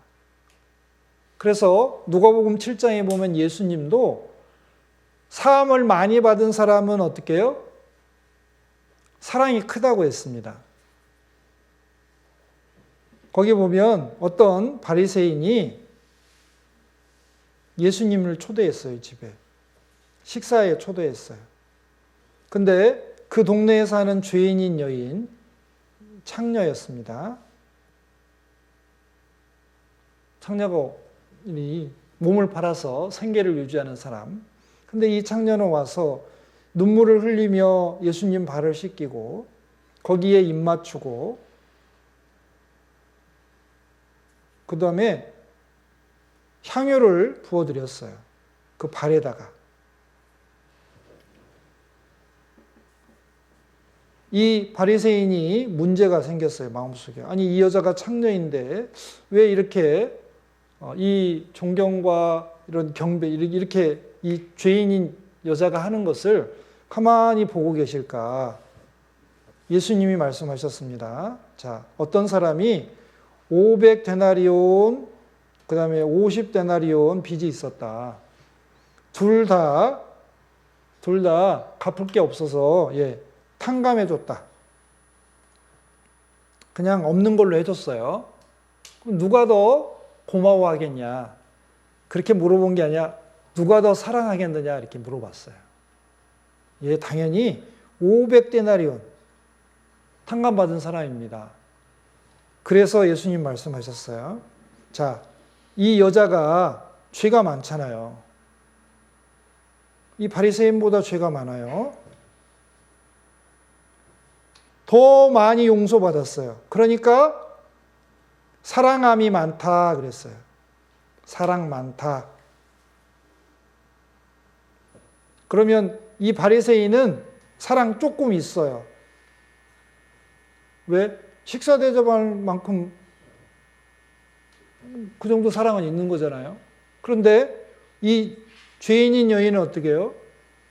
Speaker 1: 그래서 누가복음 7장에 보면 예수님도 사함을 많이 받은 사람은 어떻게 해요? 사랑이 크다고 했습니다. 거기 보면 어떤 바리새인이 예수님을 초대했어요, 집에. 식사에 초대했어요. 근데 그 동네에 사는 죄인인 여인, 창녀였습니다. 창녀가 몸을 팔아서 생계를 유지하는 사람. 근데 이 창녀는 와서 눈물을 흘리며 예수님 발을 씻기고 거기에 입 맞추고 그 다음에 향유를 부어드렸어요. 그 발에다가. 이 바리새인이 문제가 생겼어요. 마음속에. 아니 이 여자가 창녀인데 왜 이렇게 이 존경과 이런 경배 이렇게 이 죄인인 여자가 하는 것을 가만히 보고 계실까? 예수님이 말씀하셨습니다. 자, 어떤 사람이 500데나리온 그 다음에 50데나리온 빚이 있었다. 둘 다 갚을 게 없어서 탕감해줬다. 그냥 없는 걸로 해줬어요. 그럼 누가 더 고마워하겠냐? 그렇게 물어본 게 아니라 누가 더 사랑하겠느냐? 이렇게 물어봤어요. 당연히 500데나리온 탕감받은 사람입니다. 그래서 예수님 말씀하셨어요. 자, 이 여자가 죄가 많잖아요. 이 바리새인보다 죄가 많아요. 더 많이 용서받았어요. 그러니까 사랑함이 많다 그랬어요. 사랑 많다. 그러면 이 바리새인은 사랑 조금 있어요. 왜? 식사 대접할 만큼 그 정도 사랑은 있는 거잖아요. 그런데 이 죄인인 여인은 어떻게 해요?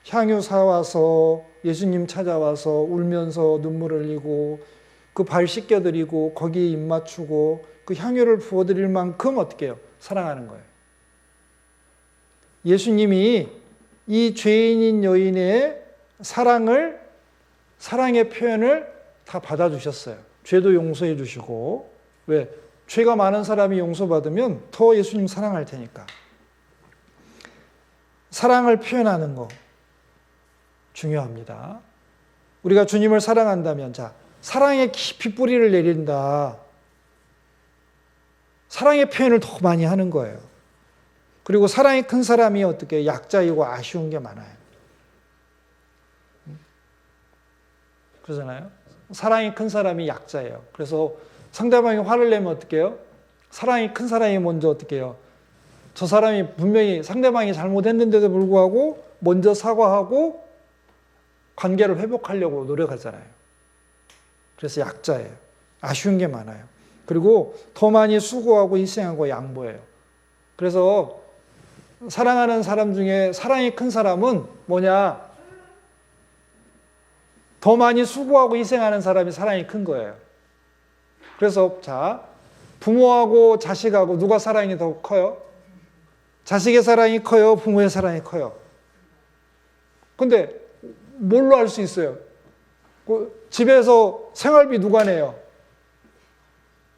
Speaker 1: 향유 사와서 예수님 찾아와서 울면서 눈물 흘리고 그 발 씻겨드리고 거기에 입 맞추고 그 향유를 부어드릴 만큼 어떻게 해요? 사랑하는 거예요. 예수님이 이 죄인인 여인의 사랑의 표현을 다 받아주셨어요. 죄도 용서해 주시고. 왜? 죄가 많은 사람이 용서받으면 더 예수님 사랑할 테니까. 사랑을 표현하는 거 중요합니다. 우리가 주님을 사랑한다면, 자, 사랑에 깊이 뿌리를 내린다. 사랑의 표현을 더 많이 하는 거예요. 그리고 사랑이 큰 사람이 어떻게 약자이고 아쉬운 게 많아요. 그러잖아요. 사랑이 큰 사람이 약자예요. 그래서 상대방이 화를 내면 어떻게 해요? 사랑이 큰 사람이 먼저 어떻게 해요? 저 사람이 분명히 상대방이 잘못했는데도 불구하고 먼저 사과하고 관계를 회복하려고 노력하잖아요. 그래서 약자예요. 아쉬운 게 많아요. 그리고 더 많이 수고하고 희생하고 양보해요. 그래서 사랑하는 사람 중에 사랑이 큰 사람은 뭐냐? 더 많이 수고하고 희생하는 사람이 사랑이 큰 거예요. 그래서 자, 부모하고 자식하고 누가 사랑이 더 커요? 자식의 사랑이 커요? 부모의 사랑이 커요? 근데 뭘로 알 수 있어요? 집에서 생활비 누가 내요?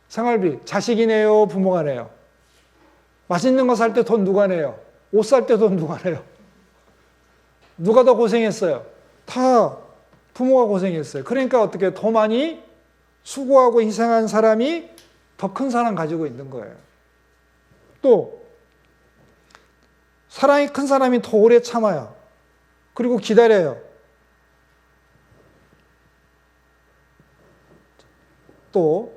Speaker 1: 생활비 자식이 내요? 부모가 내요? 맛있는 거 살 때 돈 누가 내요? 옷 살 때 돈 누가 내요? 누가 더 고생했어요? 다 부모가 고생했어요. 그러니까 어떻게 더 많이 수고하고 희생한 사람이 더 큰 사랑 가지고 있는 거예요. 또 사랑이 큰 사람이 더 오래 참아요. 그리고 기다려요. 또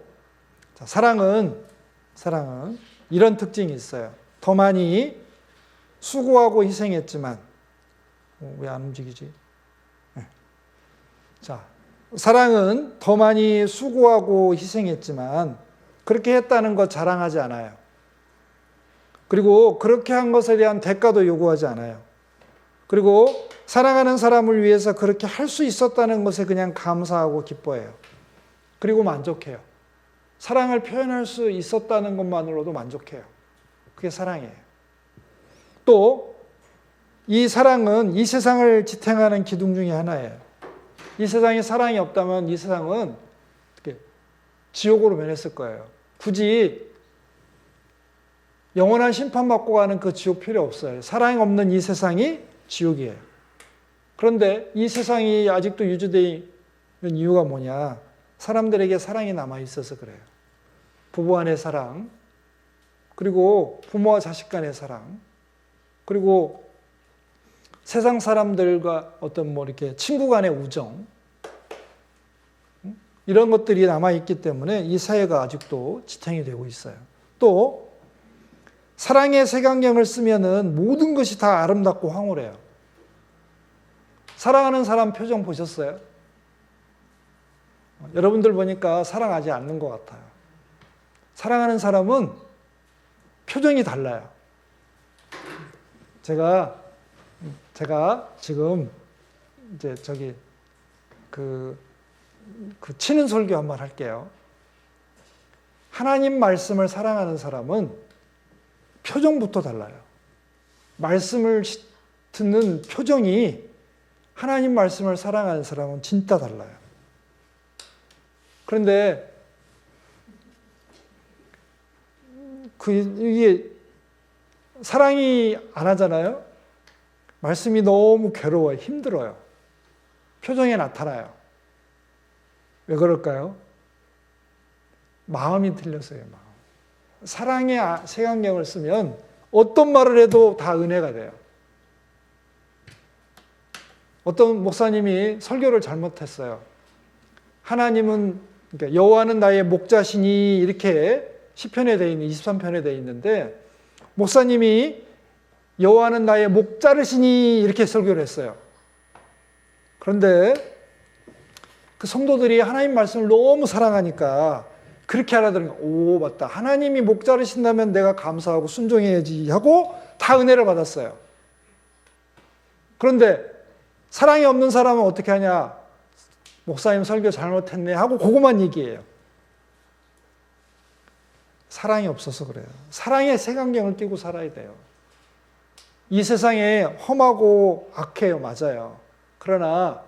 Speaker 1: 사랑은 이런 특징이 있어요. 더 많이 수고하고 희생했지만 왜 안 움직이지? 자, 사랑은 더 많이 수고하고 희생했지만 그렇게 했다는 것 자랑하지 않아요. 그리고 그렇게 한 것에 대한 대가도 요구하지 않아요. 그리고 사랑하는 사람을 위해서 그렇게 할 수 있었다는 것에 그냥 감사하고 기뻐해요. 그리고 만족해요. 사랑을 표현할 수 있었다는 것만으로도 만족해요. 그게 사랑이에요. 또 이 사랑은 이 세상을 지탱하는 기둥 중에 하나예요. 이 세상에 사랑이 없다면 이 세상은 지옥으로 변했을 거예요. 굳이 영원한 심판받고 가는 그 지옥 필요 없어요. 사랑이 없는 이 세상이 지옥이에요. 그런데 이 세상이 아직도 유지되어 있는 이유가 뭐냐? 사람들에게 사랑이 남아있어서 그래요. 부부 간의 사랑, 그리고 부모와 자식 간의 사랑, 그리고 세상 사람들과 어떤 이렇게 친구 간의 우정, 이런 것들이 남아있기 때문에 이 사회가 아직도 지탱이 되고 있어요. 또, 사랑의 색안경을 쓰면은 모든 것이 다 아름답고 황홀해요. 사랑하는 사람 표정 보셨어요? 여러분들 보니까 사랑하지 않는 것 같아요. 사랑하는 사람은 표정이 달라요. 제가 지금 이제 그 치는 설교 한번 할게요. 하나님 말씀을 사랑하는 사람은 표정부터 달라요. 말씀을 듣는 표정이 하나님 말씀을 사랑하는 사람은 진짜 달라요. 그런데 이게 사랑이 안 하잖아요. 말씀이 너무 괴로워요. 힘들어요. 표정에 나타나요. 왜 그럴까요? 마음이 틀렸어요. 마음. 사랑의 색안경을 쓰면 어떤 말을 해도 다 은혜가 돼요. 어떤 목사님이 설교를 잘못했어요. 하나님은, 그러니까 여호와는 나의 목자시니 이렇게 시편에 되어 있는 23편에 되어 있는데 목사님이 여호와는 나의 목 자르시니 이렇게 설교를 했어요. 그런데 그 성도들이 하나님 말씀을 너무 사랑하니까 그렇게 알아들으니까 오 맞다. 하나님이 목 자르신다면 내가 감사하고 순종해야지 하고 다 은혜를 받았어요. 그런데 사랑이 없는 사람은 어떻게 하냐. 목사님 설교 잘못했네 하고 그것만 얘기해요. 사랑이 없어서 그래요. 사랑의 색안경을 끼고 살아야 돼요. 이 세상에 험하고 악해요. 맞아요. 그러나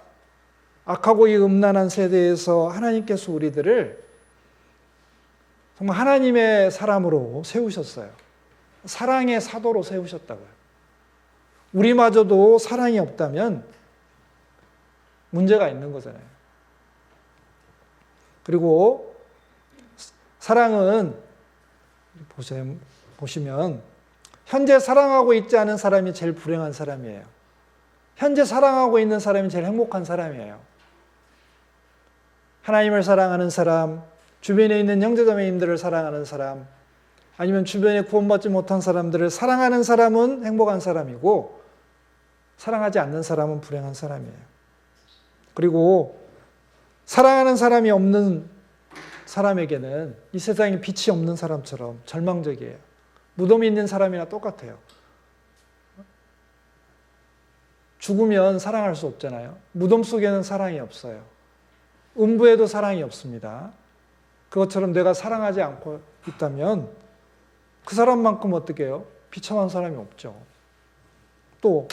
Speaker 1: 악하고 이 음란한 세대에서 하나님께서 우리들을 정말 하나님의 사람으로 세우셨어요. 사랑의 사도로 세우셨다고요. 우리마저도 사랑이 없다면 문제가 있는 거잖아요. 그리고 사랑은 보시면 현재 사랑하고 있지 않은 사람이 제일 불행한 사람이에요. 현재 사랑하고 있는 사람이 제일 행복한 사람이에요. 하나님을 사랑하는 사람, 주변에 있는 형제자매님들을 사랑하는 사람, 아니면 주변에 구원받지 못한 사람들을 사랑하는 사람은 행복한 사람이고 사랑하지 않는 사람은 불행한 사람이에요. 그리고 사랑하는 사람이 없는 사람에게는 이 세상에 빛이 없는 사람처럼 절망적이에요. 무덤에 있는 사람이나 똑같아요. 죽으면 사랑할 수 없잖아요. 무덤 속에는 사랑이 없어요. 음부에도 사랑이 없습니다. 그것처럼 내가 사랑하지 않고 있다면 그 사람만큼 어떻게 해요? 비참한 사람이 없죠. 또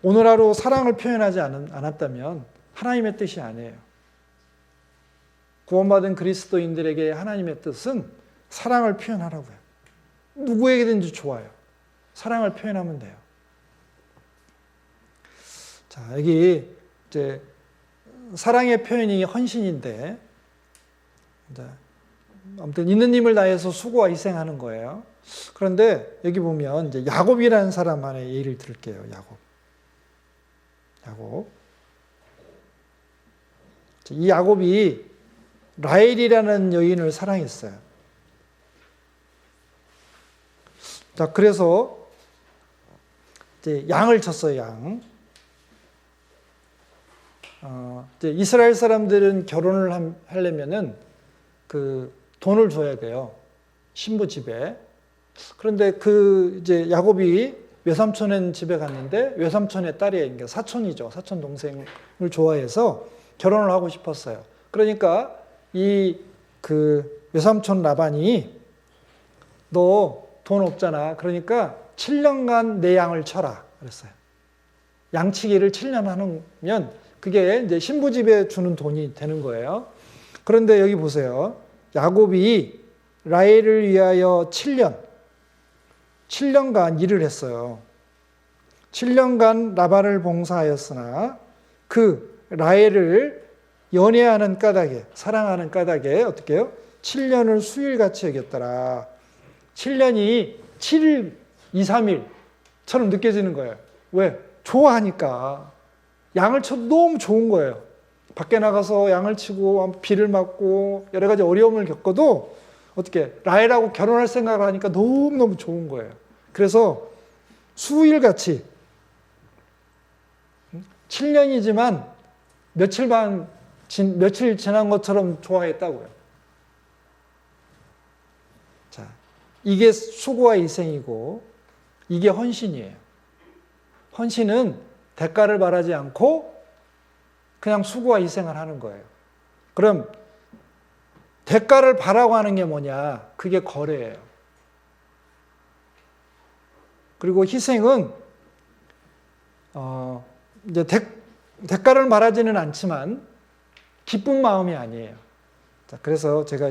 Speaker 1: 오늘 하루 사랑을 표현하지 않았다면 하나님의 뜻이 아니에요. 구원받은 그리스도인들에게 하나님의 뜻은 사랑을 표현하라고요. 누구에게든지 좋아요. 사랑을 표현하면 돼요. 자, 여기 이제 사랑의 표현이 헌신인데, 아무튼 있는 힘을 다해서 수고와 희생하는 거예요. 그런데 여기 보면 이제 야곱이라는 사람만의 예를 들을게요. 야곱. 이 야곱이 라헬이라는 여인을 사랑했어요. 자, 그래서 이제 양을 쳤어요, 양. 이제 이스라엘 사람들은 결혼을 하려면은 그 돈을 줘야 돼요. 신부 집에. 그런데 이제 야곱이 외삼촌의 집에 갔는데 외삼촌의 딸이, 그러니까 사촌이죠. 사촌 동생을 좋아해서 결혼을 하고 싶었어요. 그러니까 외삼촌 라반이 너 돈 없잖아. 그러니까 7년간 내 양을 쳐라. 그랬어요. 양치기를 7년 하면 그게 이제 신부 집에 주는 돈이 되는 거예요. 그런데 여기 보세요. 야곱이 라헬을 위하여 7년간 일을 했어요. 7년간 라반을 봉사하였으나 그 라헬을 연애하는 까닭에, 사랑하는 까닭에 어떻게 해요? 7년을 수일같이 여겼더라. 7년이 7일, 2, 3일처럼 느껴지는 거예요. 왜? 좋아하니까. 양을 쳐도 너무 좋은 거예요. 밖에 나가서 양을 치고 비를 맞고 여러 가지 어려움을 겪어도 어떻게 라헬하고 결혼할 생각을 하니까 너무너무 좋은 거예요. 그래서 수일같이 7년이지만 며칠 지난 것처럼 좋아했다고요. 자, 이게 수고와 희생이고 이게 헌신이에요. 헌신은 대가를 바라지 않고 그냥 수고와 희생을 하는 거예요. 그럼 대가를 바라고 하는 게 뭐냐? 그게 거래예요. 그리고 희생은 이제 대가를 말하지는 않지만 기쁜 마음이 아니에요. 자, 그래서 제가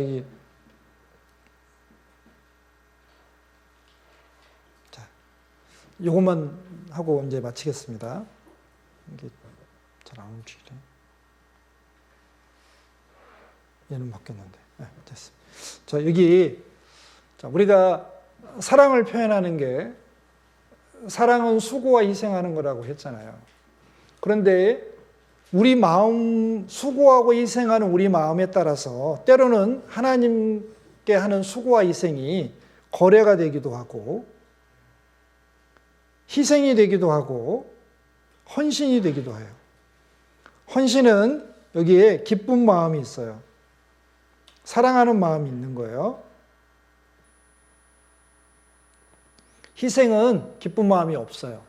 Speaker 1: 요것만 하고 이제 마치겠습니다. 이게 잘 안 움직이네. 얘는 바뀌었는데. 네, 됐습니다. 자, 여기 우리가 사랑을 표현하는 게 사랑은 수고와 희생하는 거라고 했잖아요. 그런데 우리 마음, 수고하고 희생하는 우리 마음에 따라서 때로는 하나님께 하는 수고와 희생이 거래가 되기도 하고 희생이 되기도 하고 헌신이 되기도 해요. 헌신은 여기에 기쁜 마음이 있어요. 사랑하는 마음이 있는 거예요. 희생은 기쁜 마음이 없어요.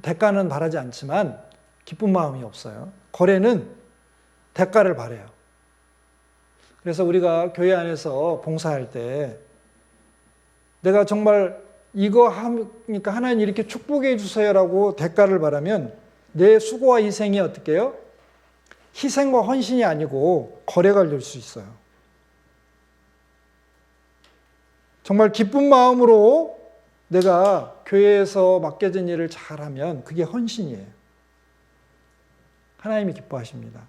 Speaker 1: 대가는 바라지 않지만 기쁜 마음이 없어요. 거래는 대가를 바라요. 그래서 우리가 교회 안에서 봉사할 때 내가 정말 이거 하니까 하나님 이렇게 축복해 주세요라고 대가를 바라면 내 수고와 희생이 어떻게 해요? 희생과 헌신이 아니고 거래가 될 수 있어요. 정말 기쁜 마음으로 내가 교회에서 맡겨진 일을 잘하면 그게 헌신이에요. 하나님이 기뻐하십니다.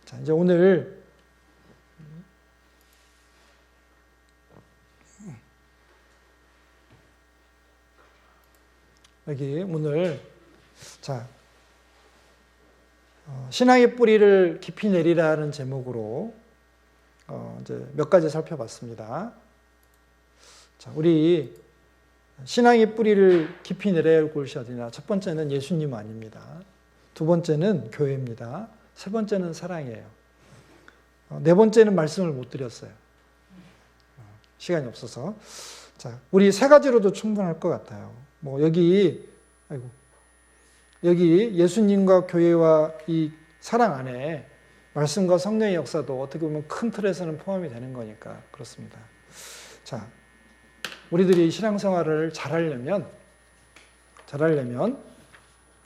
Speaker 1: 자, 이제 오늘 여기 오늘 신앙의 뿌리를 깊이 내리라는 제목으로 이제 몇 가지 살펴봤습니다. 자, 우리 신앙의 뿌리를 깊이 내려야 할 곳이 어디냐? 첫 번째는 예수님 아닙니다. 두 번째는 교회입니다. 세 번째는 사랑이에요. 네 번째는 말씀을 못 드렸어요. 시간이 없어서. 자, 우리 세 가지로도 충분할 것 같아요. 여기 예수님과 교회와 이 사랑 안에 말씀과 성령의 역사도 어떻게 보면 큰 틀에서는 포함이 되는 거니까 그렇습니다. 자, 우리들이 신앙생활을 잘하려면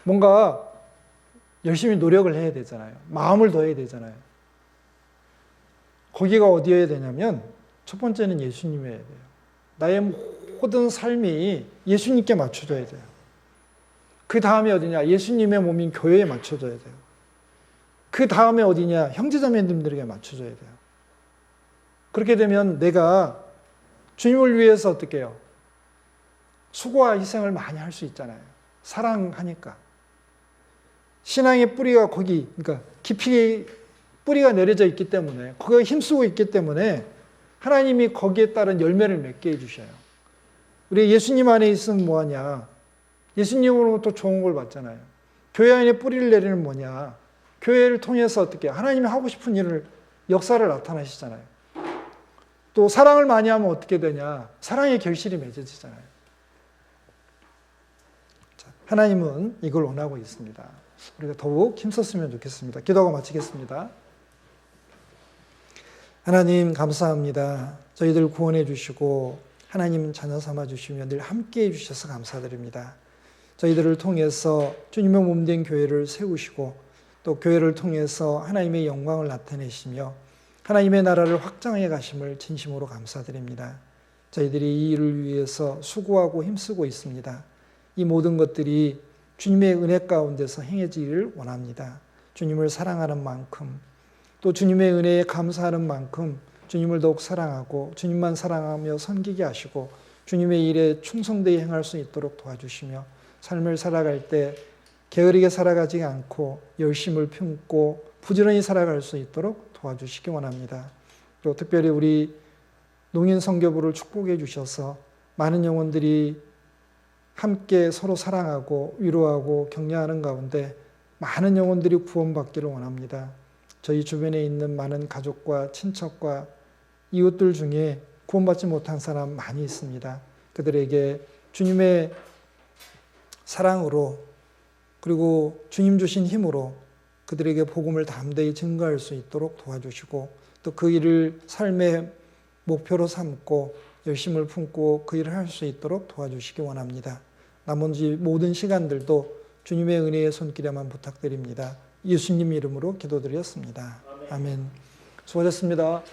Speaker 1: 뭔가 열심히 노력을 해야 되잖아요. 마음을 더해야 되잖아요. 거기가 어디여야 되냐면 첫 번째는 예수님이어야 돼요. 나의 모든 삶이 예수님께 맞춰져야 돼요. 그 다음에 어디냐? 예수님의 몸인 교회에 맞춰져야 돼요. 그 다음에 어디냐? 형제자매님들에게 맞춰져야 돼요. 그렇게 되면 내가 주님을 위해서 어떻게 해요? 수고와 희생을 많이 할 수 있잖아요. 사랑하니까. 신앙의 뿌리가 거기, 그러니까 깊이 뿌리가 내려져 있기 때문에, 거기에 힘쓰고 있기 때문에 하나님이 거기에 따른 열매를 맺게 해주셔요. 우리 예수님 안에 있으면 뭐하냐? 예수님으로부터 좋은 걸 받잖아요. 교회 안에 뿌리를 내리는 뭐냐? 교회를 통해서 어떻게 하나님이 하고 싶은 일을, 역사를 나타내시잖아요. 또 사랑을 많이 하면 어떻게 되냐? 사랑의 결실이 맺어지잖아요. 자, 하나님은 이걸 원하고 있습니다. 우리가 더욱 힘썼으면 좋겠습니다. 기도하고 마치겠습니다. 하나님 감사합니다. 저희들 구원해 주시고 하나님 자녀 삼아 주시며 늘 함께해 주셔서 감사드립니다. 저희들을 통해서 주님의 몸된 교회를 세우시고 또 교회를 통해서 하나님의 영광을 나타내시며 하나님의 나라를 확장해 가심을 진심으로 감사드립니다. 저희들이 이 일을 위해서 수고하고 힘쓰고 있습니다. 이 모든 것들이 주님의 은혜 가운데서 행해지기를 원합니다. 주님을 사랑하는 만큼 또 주님의 은혜에 감사하는 만큼 주님을 더욱 사랑하고 주님만 사랑하며 섬기게 하시고 주님의 일에 충성되게 행할 수 있도록 도와주시며 삶을 살아갈 때 게으르게 살아가지 않고 열심을 품고 부지런히 살아갈 수 있도록 도와주시기 원합니다. 또 특별히 우리 농인 선교부를 축복해 주셔서 많은 영혼들이 함께 서로 사랑하고 위로하고 격려하는 가운데 많은 영혼들이 구원받기를 원합니다. 저희 주변에 있는 많은 가족과 친척과 이웃들 중에 구원받지 못한 사람 많이 있습니다. 그들에게 주님의 사랑으로 그리고 주님 주신 힘으로 그들에게 복음을 담대히 증거할 수 있도록 도와주시고 또 그 일을 삶의 목표로 삼고 열심을 품고 그 일을 할 수 있도록 도와주시기 원합니다. 나머지 모든 시간들도 주님의 은혜의 손길에만 부탁드립니다. 예수님 이름으로 기도드렸습니다. 아멘. 수고하셨습니다.